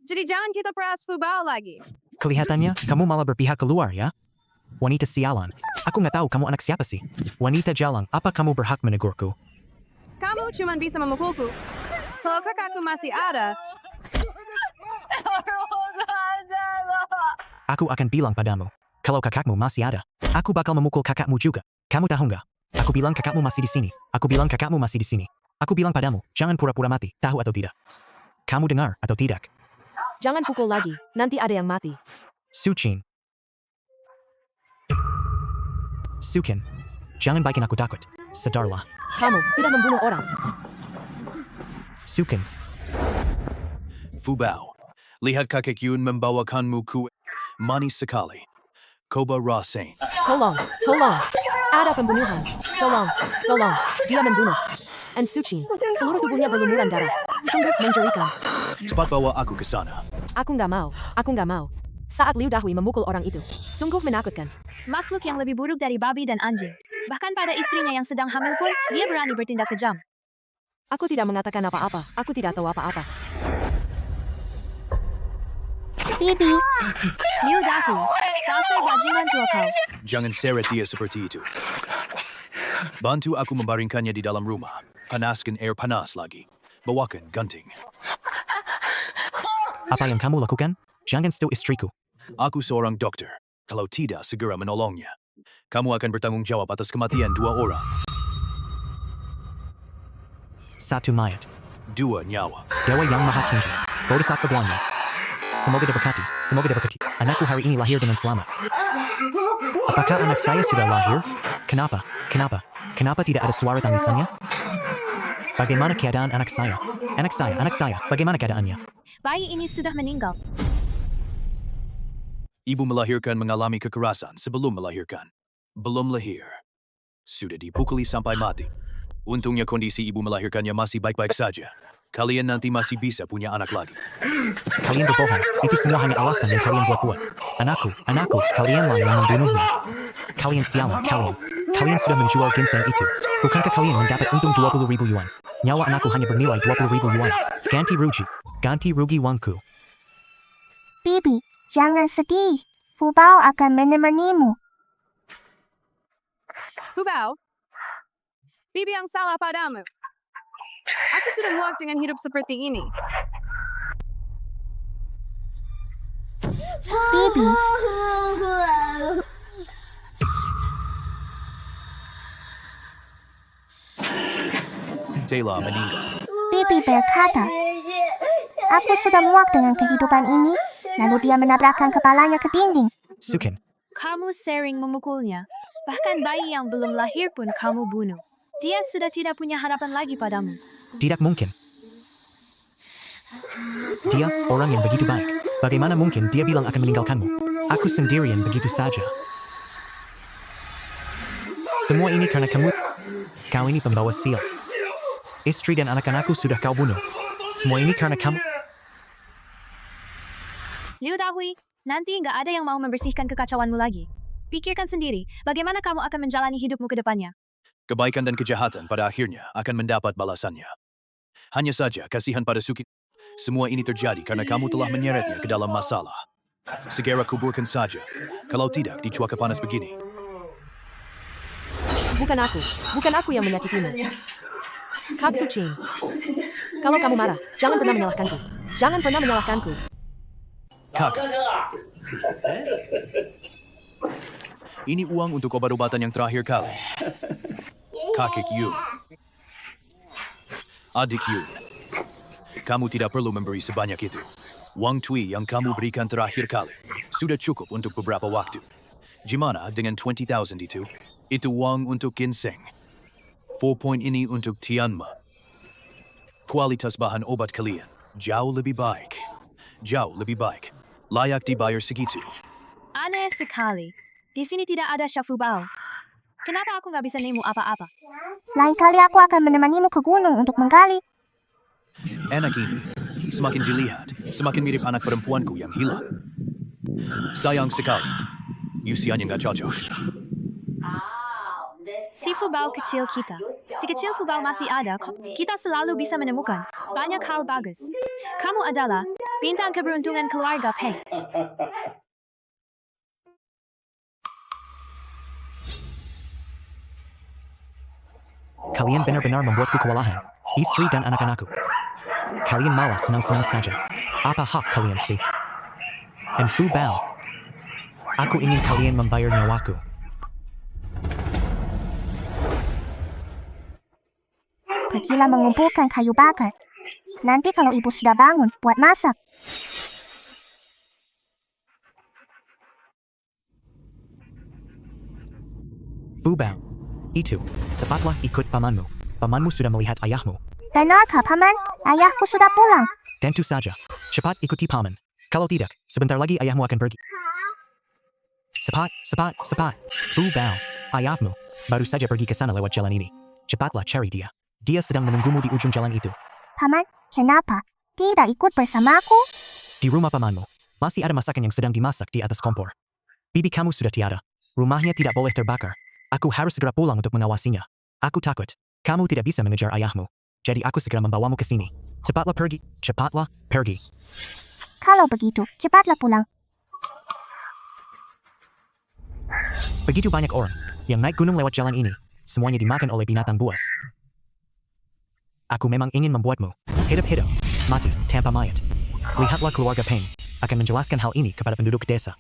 Speaker 8: Jadi jangan kita peras Fubao lagi.
Speaker 4: Kelihatannya kamu malah berpihak keluar ya? Wanita sialan. Aku nggak tahu kamu anak siapa sih. Wanita jalang, apa kamu berhak menegurku?
Speaker 8: Kamu cuma bisa memukulku. Kalau kakakku masih ada,
Speaker 4: Aku akan bilang padamu. Kalau kakakmu masih ada, aku bakal memukul kakakmu juga. Kamu tahu nggak? Aku bilang kakakmu masih di sini. Aku bilang kakakmu masih di sini. Aku bilang padamu, jangan pura-pura mati, tahu atau tidak? Kamu dengar atau tidak?
Speaker 7: Jangan pukul lagi, nanti ada yang mati.
Speaker 4: Suchin. Sukin. Jangan bikin aku takut. Sadarlah.
Speaker 7: Kamu sudah membunuh orang.
Speaker 4: Sukins.
Speaker 3: Fubao, lihat kakek Yun membawakanmu kue manis sekali. Koba Rasain.
Speaker 7: Tolong. Ada pembunuhan. Tolong. Dia membunuh. And Suchin, seluruh tubuhnya berlumuran darah. Sungguh menjerikan.
Speaker 3: Cepat bawa aku ke sana.
Speaker 7: Aku nggak mau. Saat Liu Dahui memukul orang itu, sungguh menakutkan.
Speaker 2: Makhluk yang lebih buruk dari babi dan anjing. Bahkan pada istrinya yang sedang hamil pun, dia berani bertindak kejam.
Speaker 7: Aku tidak mengatakan apa-apa. Aku tidak tahu apa-apa.
Speaker 1: Bibi,
Speaker 2: Liu Dahui, dasar bajingan tua kau.
Speaker 3: Jangan seret dia seperti itu. Bantu aku membaringkannya di dalam rumah. Panaskan air panas lagi. Bawakan gunting.
Speaker 4: Apa yang kamu lakukan? Jangan sentuh istriku.
Speaker 3: Aku seorang dokter. Kalau tidak, segera menolongnya. Kamu akan bertanggung jawab atas kematian 2 orang.
Speaker 4: 1 mayat.
Speaker 3: 2 nyawa.
Speaker 4: Dewa yang maha tinggi. Bodhisattva Guanyin. Semoga diberkati. Anakku hari ini lahir dengan selamat. Apakah anak saya sudah lahir? Kenapa tidak ada suara tangisannya? Bagaimana keadaan anak saya? Anak saya, bagaimana keadaannya?
Speaker 2: Bayi ini sudah meninggal.
Speaker 3: Ibu melahirkan mengalami kekerasan sebelum melahirkan. Belum lahir. Sudah dipukuli sampai mati. Untungnya kondisi ibu melahirkannya masih baik-baik saja. Kalian nanti masih bisa punya anak lagi.
Speaker 4: Kalian berbohong. Itu semua hanya alasan yang kalian buat-buat. Anakku, kalianlah yang membunuhnya. Kalian sialan, Kalian sudah menjual ginseng itu. Bukankah kalian mendapat untung 20.000 yuan? Nyawa anakku hanya bernilai 20.000 yuan. Ganti rugi uangku.
Speaker 1: Bibi, jangan sedih. Fubao akan menemanimu.
Speaker 8: Fubao, Bibi yang salah padamu. Aku sudah muak dengan hidup seperti ini.
Speaker 1: Bibi,
Speaker 3: Taylor meninggal.
Speaker 1: Bibi berkata, aku sudah muak dengan kehidupan ini. Lalu dia menabrakkan kepalanya ke dinding.
Speaker 4: Sukin.
Speaker 2: Kamu sering memukulnya. Bahkan bayi yang belum lahir pun kamu bunuh. Dia sudah tidak punya harapan lagi padamu.
Speaker 4: Tidak mungkin. Dia orang yang begitu baik. Bagaimana mungkin dia bilang akan meninggalkanmu? Aku sendirian begitu saja. Semua ini karena kamu. Kau ini pembawa sial. Istri dan anak-anakku sudah kau bunuh. Semua ini karena kamu.
Speaker 2: Liu Dahui, nanti nggak ada yang mau membersihkan kekacauanmu lagi. Pikirkan sendiri, bagaimana kamu akan menjalani hidupmu ke depannya.
Speaker 3: Kebaikan dan kejahatan pada akhirnya akan mendapat balasannya. Hanya saja kasihan pada Suki. Semua ini terjadi karena kamu telah menyeretnya ke dalam masalah. Segera kuburkan saja. Kalau tidak, di cuaca panas begini.
Speaker 7: Bukan aku yang menyakitimu. Kak Suchin, kalau kamu marah, jangan pernah menyalahkanku.
Speaker 3: Kakak. Ini uang untuk obat-obatan yang terakhir kali. Kakek Yun. Adik Yun. Kamu tidak perlu memberi sebanyak itu. Uang Tui yang kamu berikan terakhir kali sudah cukup untuk beberapa waktu. Gimana dengan 20,000 itu? Itu uang untuk ginseng. 4 poin ini untuk Tianma. Kualitas bahan obat kalian jauh lebih baik. Layak dibayar segitu.
Speaker 2: Aneh sekali. Di sini tidak ada Fubao. Kenapa aku nggak bisa nemu apa-apa?
Speaker 1: Lain kali aku akan menemanimu ke gunung untuk menggali.
Speaker 3: Anak ini semakin dilihat, semakin mirip anak perempuanku yang hilang. Sayang sekali. Usianya nggak cocok.
Speaker 2: Si Fubao kecil kita. Si kecil Fubao masih ada kok. Kita selalu bisa menemukan banyak hal bagus. Kamu adalah bintang keberuntungan keluarga Peng.
Speaker 4: Kalian benar-benar membuatku kewalahan. Istri dan anak-anakku. Kalian malah senang-senang saja. Apa hak kalian sih? And Fu Bao. Aku ingin kalian membayar nyawaku.
Speaker 1: Pergilah mengumpulkan kayu bakar. Nanti kalau ibu sudah bangun, buat masak.
Speaker 4: Fu Bao. Itu, cepatlah ikut pamanmu. Pamanmu sudah melihat ayahmu.
Speaker 1: Benarkah, Paman? Ayahku sudah pulang.
Speaker 4: Tentu saja. Cepat ikuti paman. Kalau tidak, sebentar lagi ayahmu akan pergi. Cepat, cepat, cepat. Fu Bao, ayahmu baru saja pergi ke sana lewat jalan ini. Cepatlah cari dia. Dia sedang menunggumu di ujung jalan itu.
Speaker 1: Paman, kenapa? Tidak ikut bersamaku?
Speaker 4: Di rumah pamanmu, masih ada masakan yang sedang dimasak di atas kompor. Bibi kamu sudah tiada. Rumahnya tidak boleh terbakar. Aku harus segera pulang untuk mengawasinya. Aku takut. Kamu tidak bisa mengejar ayahmu. Jadi aku segera membawamu ke sini. Cepatlah pergi. Cepatlah pergi.
Speaker 1: Kalau begitu, cepatlah pulang.
Speaker 4: Begitu banyak orang yang naik gunung lewat jalan ini. Semuanya dimakan oleh binatang buas. Aku memang ingin membuatmu hidup-hidup, mati tanpa mayat. Lihatlah keluarga Peng akan menjelaskan hal ini kepada penduduk desa.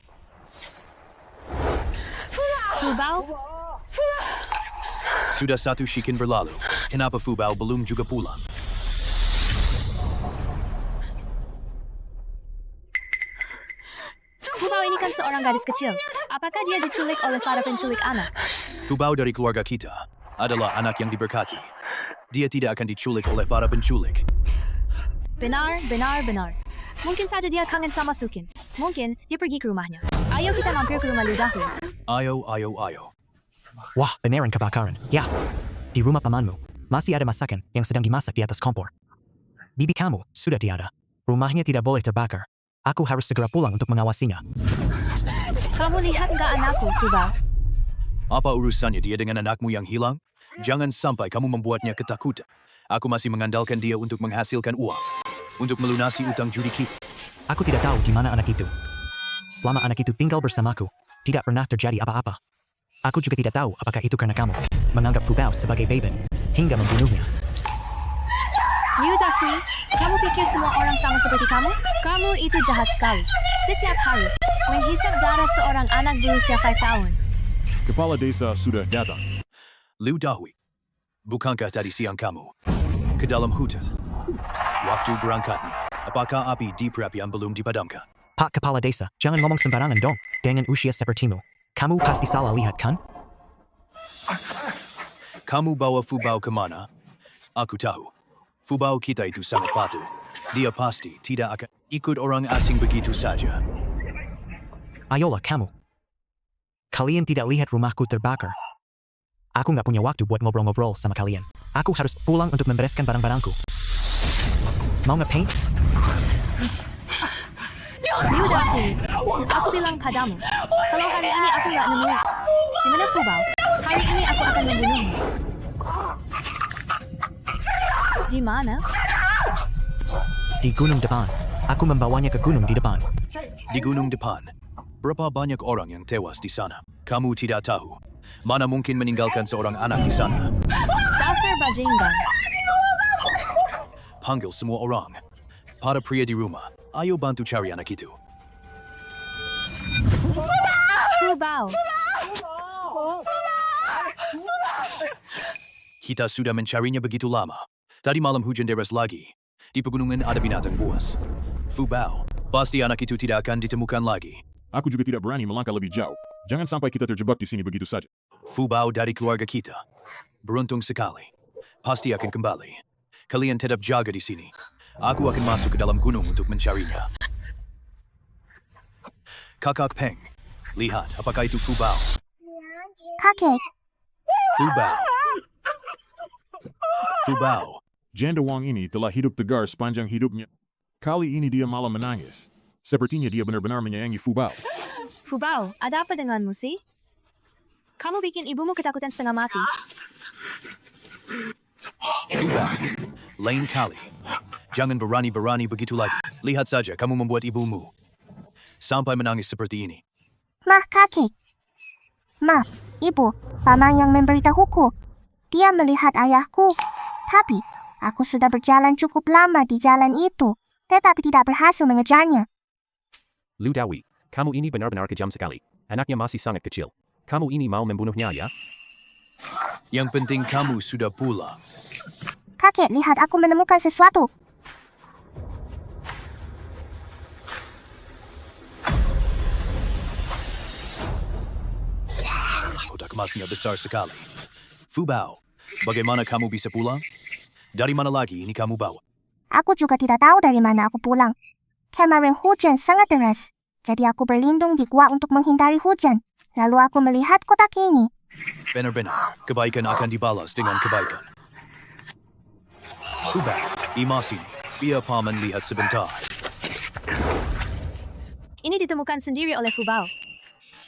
Speaker 2: Fu Bao,
Speaker 3: Sudah satu shikin berlalu. Kenapa Fu Bao belum juga pulang?
Speaker 2: Fu Bao ini kan seorang gadis kecil. Apakah dia diculik oleh para penculik anak?
Speaker 3: Fu Bao dari keluarga kita adalah anak yang diberkati. Dia tidak akan diculik oleh para penculik.
Speaker 2: Benar, benar, benar. Mungkin saja dia kangen sama Sukin. Mungkin dia pergi ke rumahnya. Ayo kita mampir ke rumah Liu dahulu.
Speaker 3: Ayo, ayo, ayo.
Speaker 4: Wah, beneran kebakaran. Ya, di rumah pamanmu masih ada masakan yang sedang dimasak di atas kompor. Bibi kamu sudah tiada. Rumahnya tidak boleh terbakar. Aku harus segera pulang untuk mengawasinya.
Speaker 2: Kamu lihat nggak anakku, Fu Bao?
Speaker 3: Apa urusannya dia dengan anakmu yang hilang? Jangan sampai kamu membuatnya ketakutan. Aku masih mengandalkan dia untuk menghasilkan uang. Untuk melunasi utang judi kita.
Speaker 4: Aku tidak tahu di mana anak itu. Selama anak itu tinggal bersamaku, tidak pernah terjadi apa-apa. Aku juga tidak tahu apakah itu karena kamu menganggap Fu Bao sebagai baben hingga membunuhnya.
Speaker 2: Liu Dahui, kamu pikir semua orang sama seperti kamu? Kamu itu jahat sekali. Setiap hari, menghisap darah seorang anak berusia 5 tahun.
Speaker 5: Kepala desa sudah datang.
Speaker 3: Liu Dahui, bukankah tadi siang kamu ke dalam hutan? Waktu berangkatnya, apakah api di perapian belum dipadamkan?
Speaker 4: Pak Kepala Desa, jangan ngomong sembarangan dong. Dengan usia sepertimu, kamu pasti salah lihat kan?
Speaker 3: Kamu bawa Fu Bao kemana? Aku tahu. Fu Bao kita itu sangat patuh. Dia pasti tidak akan ikut orang asing begitu saja.
Speaker 4: Ayolah kamu. Kalian tidak lihat rumahku terbakar. Aku nggak punya waktu buat ngobrol-ngobrol sama kalian. Aku harus pulang untuk membereskan barang-barangku. Mau nge-paint?
Speaker 2: Liu Dahui, aku bilang padamu, kalau hari ini aku nggak nemuin, di mana Fu Bao, hari ini aku akan membunuhmu. Di mana?
Speaker 4: Di gunung depan. Aku membawanya ke gunung di depan.
Speaker 3: Di gunung depan, berapa banyak orang yang tewas di sana? Kamu tidak tahu. Mana mungkin meninggalkan seorang anak di sana?
Speaker 2: Dasar bajingan.
Speaker 3: Panggil semua orang. Para pria di rumah, ayo bantu cari anak itu.
Speaker 2: Fu Bao,
Speaker 3: Kita sudah mencarinya begitu lama. Tadi malam hujan deras lagi. Di pegunungan ada binatang buas. Fu Bao, pasti anak itu tidak akan ditemukan lagi.
Speaker 5: Aku juga tidak berani melangkah lebih jauh. Jangan sampai kita terjebak di sini begitu saja.
Speaker 3: Fu Bao dari keluarga kita. Beruntung sekali. Pasti akan kembali. Kalian tetap jaga di sini. Aku akan masuk ke dalam gunung untuk mencarinya. Kakak Peng, lihat apakah itu Fu Bao.
Speaker 1: Kakek,
Speaker 3: Fu Bao. Fu Bao.
Speaker 5: Janda Wang ini telah hidup tegar sepanjang hidupnya. Kali ini dia malah menangis. Sepertinya dia benar-benar menyayangi Fu Bao.
Speaker 2: Fu Bao, ada apa denganmu sih? Kamu bikin ibumu ketakutan setengah mati.
Speaker 3: Fu Bao. Lain kali. Jangan berani-berani begitu lagi. Lihat saja kamu membuat ibumu sampai menangis seperti ini.
Speaker 1: Mah kakek. Maaf, ibu, paman yang memberitahuku. Dia melihat ayahku. Tapi, Aku sudah berjalan cukup lama di jalan itu, tetapi tidak berhasil mengejarnya.
Speaker 6: Lu Dawi, kamu ini benar-benar kejam sekali. Anaknya masih sangat kecil. Kamu ini mau membunuhnya ya?
Speaker 3: Yang penting kamu sudah pulang.
Speaker 1: Kakek, lihat aku menemukan sesuatu.
Speaker 3: Kotak emasnya besar sekali. Fubao, bagaimana kamu bisa pulang? Dari mana lagi ini kamu bawa?
Speaker 1: Aku juga tidak tahu dari mana aku pulang. Kemarin hujan sangat deras, jadi aku berlindung di gua untuk menghindari hujan. Lalu aku melihat kotak ini.
Speaker 3: Benar-benar, kebaikan akan dibalas dengan kebaikan. Fubao, emas ini, biar paman lihat sebentar.
Speaker 2: Ini ditemukan sendiri oleh Fubao.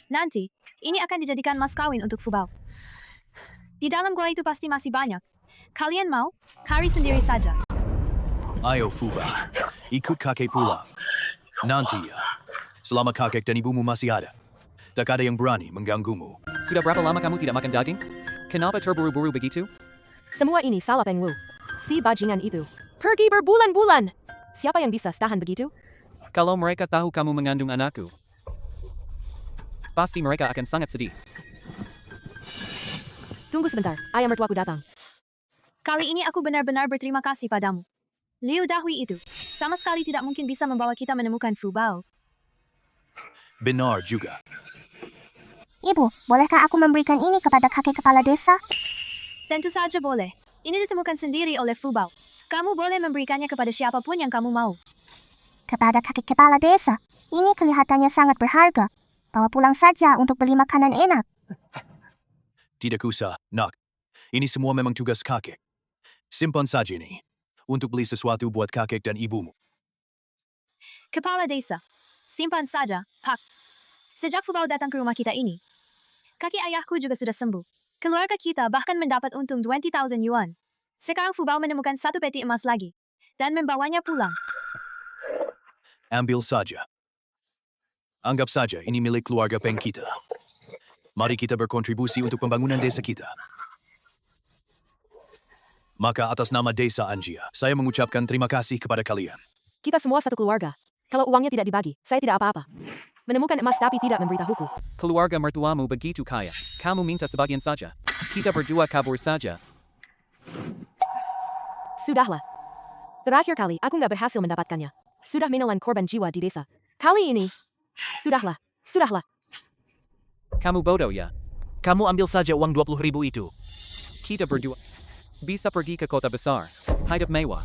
Speaker 2: Nanti, ini akan dijadikan mas kawin untuk Fubao. Di dalam gua itu pasti masih banyak. Kalian mau? Cari sendiri saja.
Speaker 3: Ayo Fubao, ikut kakek pulang. Nanti ya, selama kakek dan ibumu masih ada, tak ada yang berani mengganggumu.
Speaker 6: Sudah berapa lama kamu tidak makan daging? Kenapa terburu-buru begitu?
Speaker 7: Semua ini salah Peng Wu. Si bajingan itu. Pergi berbulan-bulan. Siapa yang bisa tahan begitu?
Speaker 6: Kalau mereka tahu kamu mengandung anakku, pasti mereka akan sangat sedih.
Speaker 7: Tunggu sebentar, ayah mertuaku datang.
Speaker 2: Kali ini aku benar-benar berterima kasih padamu. Liu Dahui itu, sama sekali tidak mungkin bisa membawa kita menemukan Fubao.
Speaker 3: Benar juga.
Speaker 1: Ibu, bolehkah aku memberikan ini kepada kakek kepala desa?
Speaker 2: Tentu saja boleh. Ini ditemukan sendiri oleh Fubao. Kamu boleh memberikannya kepada siapapun yang kamu mau.
Speaker 1: Kepada kakek kepala desa, ini kelihatannya sangat berharga. Bawa pulang saja untuk beli makanan enak.
Speaker 3: Tidak usah, nak. Ini semua memang tugas kakek. Simpan saja ini, untuk beli sesuatu buat kakek dan ibumu.
Speaker 2: Kepala desa, simpan saja, Pak. Sejak Fubao datang ke rumah kita ini, kaki ayahku juga sudah sembuh. Keluarga kita bahkan mendapat untung 20,000 yuan. Sekarang Fubao menemukan satu peti emas lagi, dan membawanya pulang.
Speaker 3: Ambil saja. Anggap saja ini milik keluarga Peng kita. Mari kita berkontribusi untuk pembangunan desa kita. Maka atas nama desa Anjia, saya mengucapkan terima kasih kepada kalian.
Speaker 7: Kita semua satu keluarga. Kalau uangnya tidak dibagi, saya tidak apa-apa. Menemukan emas tapi tidak memberitahuku.
Speaker 6: Keluarga mertuamu begitu kaya. Kamu minta sebagian saja. Kita berdua kabur saja.
Speaker 7: Sudahlah. Terakhir kali aku nggak berhasil mendapatkannya. Sudah menelan korban jiwa di desa. Kali ini, sudahlah.
Speaker 6: Kamu bodoh ya.
Speaker 4: Kamu ambil saja uang 20.000 itu.
Speaker 6: Kita berdua bisa pergi ke kota besar. Hidup mewah.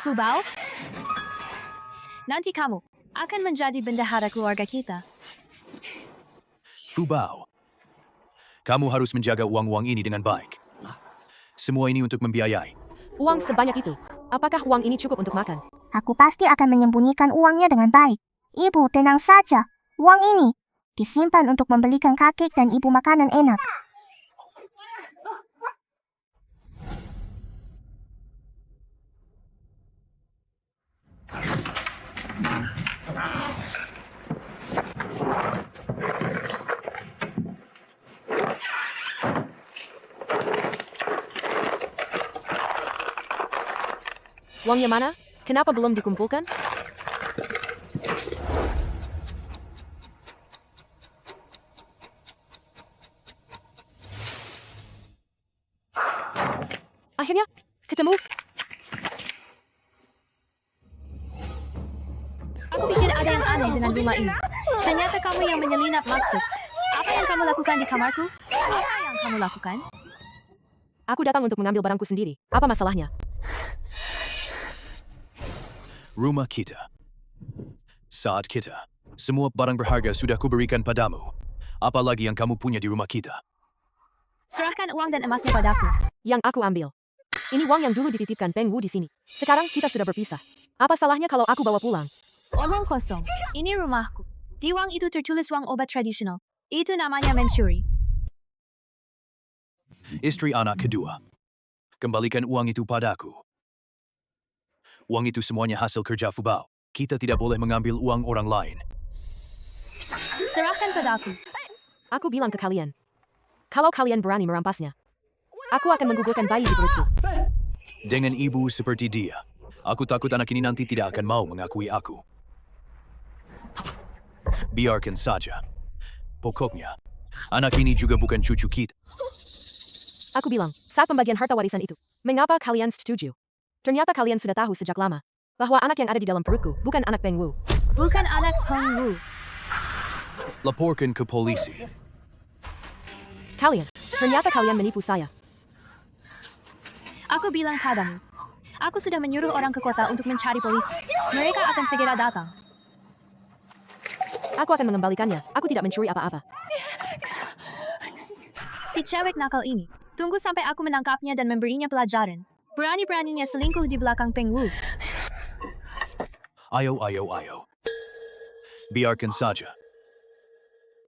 Speaker 2: Fubao, nanti kamu akan menjadi bendahara keluarga kita.
Speaker 3: Fubao, kamu harus menjaga uang-uang ini dengan baik. Semua ini untuk membiayai.
Speaker 7: Uang sebanyak itu. Apakah uang ini cukup untuk makan?
Speaker 1: Aku pasti akan menyembunyikan uangnya dengan baik. Ibu, tenang saja. Uang ini disimpan untuk membelikan kakek dan ibu makanan enak.
Speaker 7: Uangnya mana? Kenapa belum dikumpulkan? Akhirnya, ketemu.
Speaker 2: Aku pikir ada yang aneh dengan rumah ini. Ternyata kamu yang menyelinap masuk. Apa yang kamu lakukan di kamarku? Apa yang kamu lakukan?
Speaker 7: Aku datang untuk mengambil barangku sendiri. Apa masalahnya?
Speaker 3: Rumah kita. Saat kita. Semua barang berharga sudah kuberikan padamu. Apalagi yang kamu punya di rumah kita.
Speaker 2: Serahkan uang dan emasnya padaku.
Speaker 7: Yang aku ambil. Ini uang yang dulu dititipkan Peng Wu di sini. Sekarang kita sudah berpisah. Apa salahnya kalau aku bawa pulang?
Speaker 2: Omong kosong. Ini rumahku. Di uang itu tertulis uang obat tradisional. Itu namanya mencuri.
Speaker 3: Istri anak kedua. Kembalikan uang itu padaku. Uang itu semuanya hasil kerja Fubao. Kita tidak boleh mengambil uang orang lain.
Speaker 2: Serahkan padaku.
Speaker 7: Aku bilang ke kalian. Kalau kalian berani merampasnya, aku akan menggugurkan bayi di perutku.
Speaker 3: Dengan ibu seperti dia, aku takut anak ini nanti tidak akan mau mengakui aku. Biarkan saja. Pokoknya, anak ini juga bukan cucu kita.
Speaker 7: Aku bilang, saat pembagian harta warisan itu, mengapa kalian setuju? Ternyata kalian sudah tahu sejak lama bahwa anak yang ada di dalam perutku bukan anak Peng Wu.
Speaker 2: Bukan anak Peng Wu.
Speaker 3: Laporkan ke polisi.
Speaker 7: Ternyata kalian menipu saya.
Speaker 2: Aku bilang padamu. Aku sudah menyuruh orang ke kota untuk mencari polisi. Mereka akan segera datang.
Speaker 7: Aku akan mengembalikannya. Aku tidak mencuri apa-apa.
Speaker 2: Si cewek nakal ini. Tunggu sampai aku menangkapnya dan memberinya pelajaran. Berani-beraninya selingkuh di belakang Peng Wu.
Speaker 3: Ayo. Biarkan saja.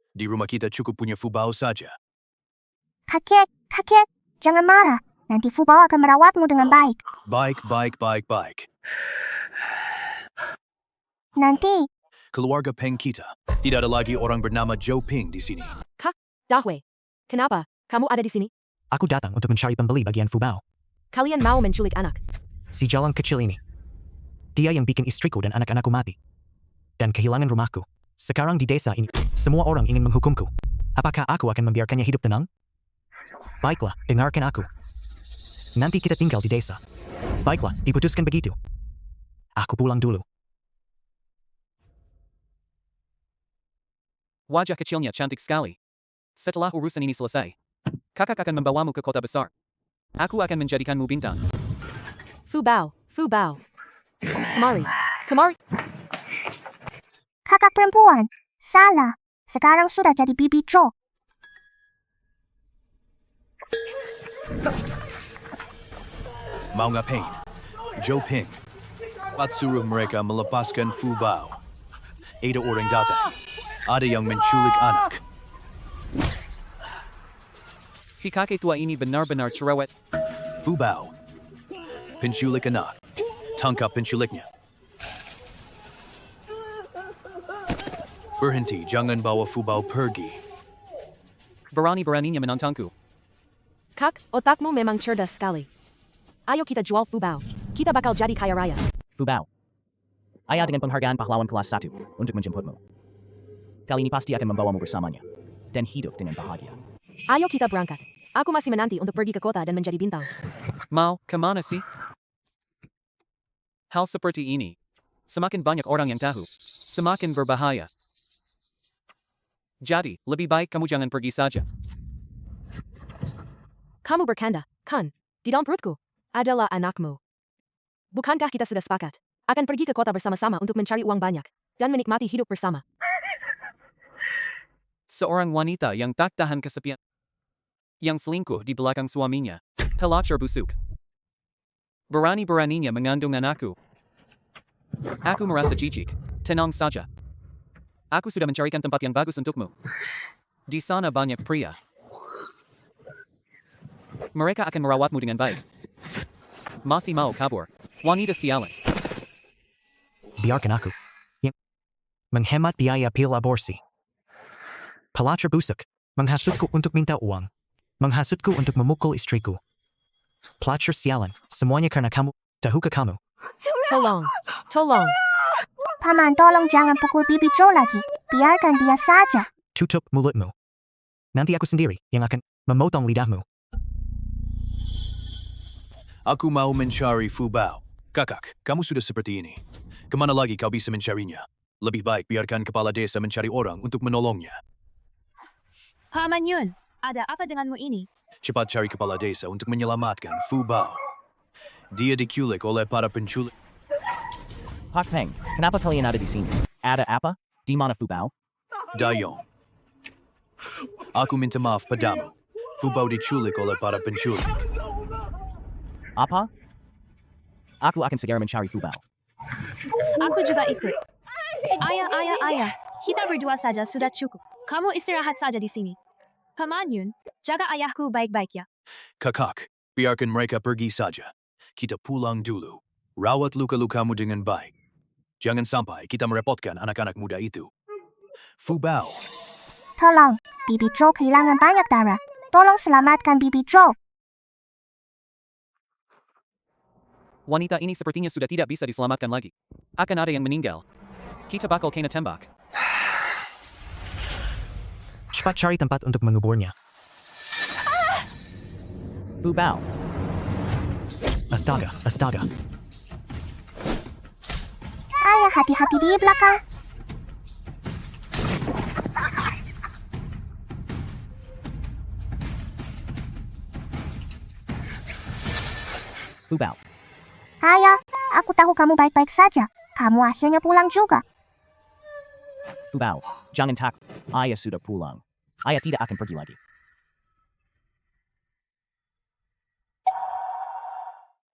Speaker 3: Di rumah kita cukup punya Fubao saja.
Speaker 1: Kakek, jangan marah. Nanti Fubao akan merawatmu dengan baik.
Speaker 3: Baik.
Speaker 1: Nanti,
Speaker 3: Keluarga Peng kita. Tidak ada lagi orang bernama Joe Ping di sini.
Speaker 7: Dahwei, kenapa kamu ada di sini?
Speaker 4: Aku datang untuk mencari pembeli bagian Fubao.
Speaker 7: Kalian mau menculik anak.
Speaker 4: Si jalan kecil ini. Dia yang bikin istriku dan anak-anakku mati. Dan kehilangan rumahku. Sekarang di desa ini, semua orang ingin menghukumku. Apakah aku akan membiarkannya hidup tenang? Baiklah, dengarkan aku. Nanti kita tinggal di desa. Baiklah, diputuskan begitu. Aku pulang dulu.
Speaker 6: Wajah kecilnya cantik sekali. Setelah urusan ini selesai, kakak akan membawamu ke kota besar. Aku akan menjadikanmu bintang.
Speaker 7: Fubao. Kemari.
Speaker 1: kakak perempuan. Salah. Sekarang sudah jadi Bibi Jo.
Speaker 3: Mau ngapain? Joe Ping. Pat suruh mereka melepaskan Fubao. Ada orang datang. Ada yang menculik anak.
Speaker 6: Si kakek tua ini benar-benar cerewet.
Speaker 3: Fubao. Penculik anak. Tangkap penculiknya. Berhenti, jangan bawa Fubao pergi.
Speaker 6: Berani-beraninya menantangku.
Speaker 7: Kak, otakmu memang cerdas sekali. Ayo kita jual Fubao. Kita bakal jadi kaya raya.
Speaker 9: Fubao. Ayah dengan penghargaan pahlawan kelas 1 untuk menjemputmu. Kali ini pasti akan membawamu bersamanya. Dan hidup dengan bahagia.
Speaker 7: Ayo kita berangkat. Aku masih menanti untuk pergi ke kota dan menjadi bintang.
Speaker 6: Mau, kemana sih? Hal seperti ini. Semakin banyak orang yang tahu, semakin berbahaya. Jadi, lebih baik kamu jangan pergi saja.
Speaker 7: Kamu bercanda, kan? Di dalam perutku adalah anakmu. Bukankah kita sudah sepakat akan pergi ke kota bersama-sama untuk mencari uang banyak dan menikmati hidup bersama?
Speaker 6: Seorang wanita yang tak tahan kesepian. Yang selingkuh di belakang suaminya. Pelacur busuk. Berani-beraninya mengandung anakku. Aku merasa jijik. Tenang saja. Aku sudah mencarikan tempat yang bagus untukmu. Di sana banyak pria. Mereka akan merawatmu dengan baik. Masih mau kabur. Wanita sialan.
Speaker 4: Biarkan aku. Yang menghemat biaya pil aborsi. Pelacur busuk. Menghasutku untuk minta uang. Menghasutku untuk memukul istriku. Pelacur sialan. Semuanya karena kamu. Tahukah kamu?
Speaker 7: Tolong.
Speaker 1: Paman, tolong jangan pukul Bibi Jo lagi. Biarkan dia saja.
Speaker 4: Tutup mulutmu. Nanti aku sendiri yang akan memotong lidahmu.
Speaker 3: Aku mau mencari Fubao. Kakak, kamu sudah seperti ini. Kemana lagi kau bisa mencarinya? Lebih baik biarkan kepala desa mencari orang untuk menolongnya.
Speaker 2: Paman Yun, ada apa denganmu ini?
Speaker 3: Cepat cari kepala desa untuk menyelamatkan Fubao. Dia diculik oleh para penculik.
Speaker 9: Pak Peng, kenapa kalian ada di sini? Ada apa? Di mana Fubao?
Speaker 3: Dayong. Aku minta maaf padamu. Fubao diculik oleh para penculik.
Speaker 9: Apa? Aku akan segera mencari Fubao.
Speaker 2: Aku juga ikut. Ayah. Kita berdua saja sudah cukup. Kamu istirahat saja di sini. Paman Yun, jaga ayahku baik-baik ya.
Speaker 3: Kakak, biarkan mereka pergi saja. Kita pulang dulu. Rawat luka-lukamu dengan baik. Jangan sampai kita merepotkan anak-anak muda itu. Fubao,
Speaker 1: Tolong, Bibi Joe kehilangan banyak darah. Tolong selamatkan Bibi Joe.
Speaker 6: Wanita ini sepertinya sudah tidak bisa diselamatkan lagi. Akan ada yang meninggal. Kita bakal kena tembak.
Speaker 4: Cepat cari tempat untuk menguburnya.
Speaker 9: Fu Bao.
Speaker 4: Astaga, astaga.
Speaker 1: Ayah, hati-hati di belakang.
Speaker 9: Fu Bao.
Speaker 1: Ayah, aku tahu kamu baik-baik saja. Kamu akhirnya pulang juga.
Speaker 9: Fu Bao. Jangan takut. Ayah sudah pulang. Ayah tidak akan pergi lagi.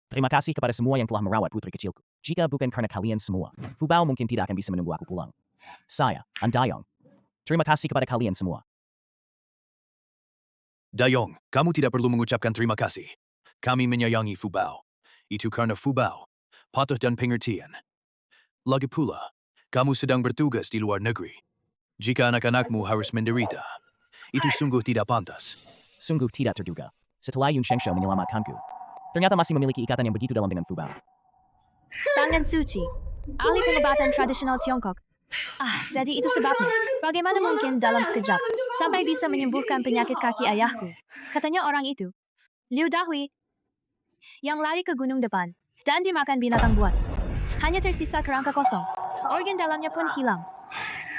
Speaker 9: Terima kasih kepada semua yang telah merawat putri kecilku. Jika bukan karena kalian semua, Fu Bao mungkin tidak akan bisa menunggu aku pulang. Saya, Dayong. Terima kasih kepada kalian semua.
Speaker 3: Dayong, kamu tidak perlu mengucapkan terima kasih. Kami menyayangi Fu Bao. Itu karena Fu Bao, patuh dan pengertian. Lagi pula, kamu sedang bertugas di luar negeri. Jika anak-anakmu harus menderita, itu sungguh tidak pantas.
Speaker 9: Sungguh tidak terduga. Setelah Yun Shengsho menyelamatkanku, ternyata masih memiliki ikatan yang begitu dalam dengan Fu Bao.
Speaker 2: Tangan suci. Ahli pengobatan tradisional Tiongkok. Jadi itu sebabnya. Bagaimana mungkin dalam sekejap sampai bisa menyembuhkan penyakit kaki ayahku? Katanya orang itu, Liu Dahui, yang lari ke gunung depan dan dimakan binatang buas. Hanya tersisa kerangka kosong. Organ dalamnya pun hilang.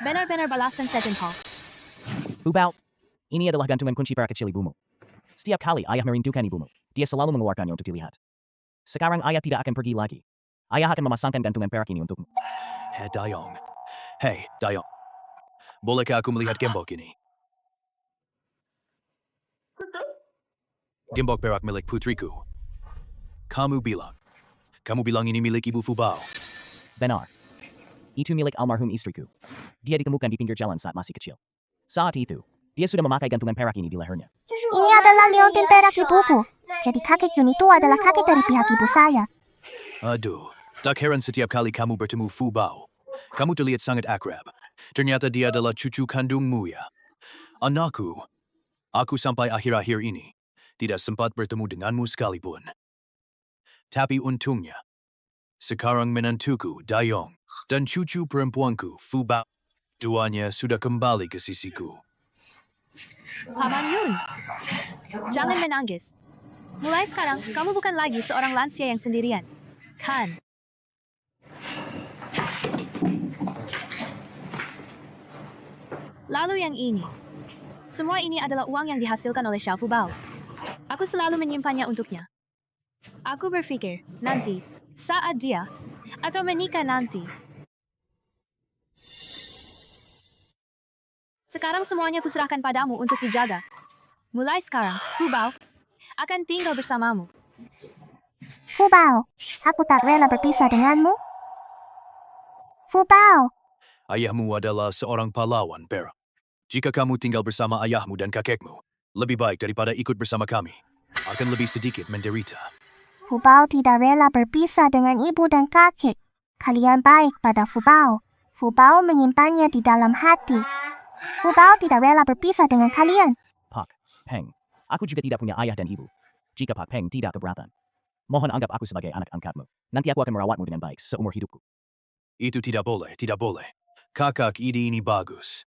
Speaker 2: Benar-benar balasan Seton Hall.
Speaker 9: Fu Bao, ini adalah gantungan kunci perak kecil ibumu. Setiap kali ayah merindukan ibumu, dia selalu mengeluarkannya untuk dilihat. Sekarang ayah tidak akan pergi lagi. Ayah akan memasangkan gantungan perak ini untukmu.
Speaker 3: Dayong. Hei, Dayong. Bolehkah aku melihat gembok ini? Gembok perak milik putriku. Kamu bilang ini milik Ibu Fu Bao.
Speaker 9: Benar. Itu milik almarhum istriku. Dia ditemukan di pinggir jalan saat masih kecil. Saat itu, dia sudah memakai gantungan perak ini di lehernya.
Speaker 1: Ini adalah liontin perak ibuku. Jadi kakek Yun itu adalah kakek dari pihak ibu saya.
Speaker 3: Aduh, tak heran setiap kali kamu bertemu Fu Bao. Kamu terlihat sangat akrab. Ternyata dia adalah cucu kandungmu ya. Anakku, aku sampai akhir-akhir ini tidak sempat bertemu denganmu sekalipun. Tapi untungnya, sekarang menantuku Dayong dan cucu perempuanku Fu Bao, duanya sudah kembali ke sisiku.
Speaker 2: Paman Yun, jangan menangis. Mulai sekarang, kamu bukan lagi seorang lansia yang sendirian. Kan? Lalu yang ini. Semua ini adalah uang yang dihasilkan oleh Xiao Fu Bao. Aku selalu menyimpannya untuknya. Aku berpikir, nanti, saat dia, atau menikah nanti. Sekarang semuanya kuserahkan padamu untuk dijaga. Mulai sekarang, Fu Bao akan tinggal bersamamu.
Speaker 1: Fu Bao, aku tak rela berpisah denganmu. Fu Bao,
Speaker 3: Ayahmu adalah seorang pahlawan perak. Jika kamu tinggal bersama ayahmu dan kakekmu, lebih baik daripada ikut bersama kami. Akan lebih sedikit menderita.
Speaker 1: Fu Bao tidak rela berpisah dengan ibu dan kakek. Kalian baik pada Fu Bao. Fu Bao menyimpannya di dalam hati. Fu Bao tidak rela berpisah dengan kalian.
Speaker 9: Pak, Peng, aku juga tidak punya ayah dan ibu. Jika Pak Peng tidak keberatan, mohon anggap aku sebagai anak angkatmu. Nanti aku akan merawatmu dengan baik seumur hidupku.
Speaker 3: Itu tidak boleh, tidak boleh. Kakak, ide ini bagus.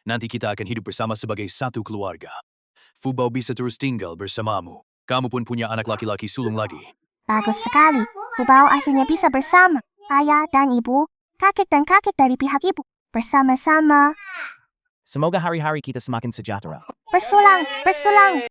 Speaker 3: Nanti kita akan hidup bersama sebagai satu keluarga. Fu Bao bisa terus tinggal bersamamu. Kamu pun punya anak laki-laki sulung lagi.
Speaker 1: Bagus sekali. Fu Bao akhirnya bisa bersama ayah dan ibu, kakek dan kakek dari pihak ibu. Bersama-sama.
Speaker 9: Semoga hari-hari kita semakin sejahtera.
Speaker 1: Bersulang, bersulang.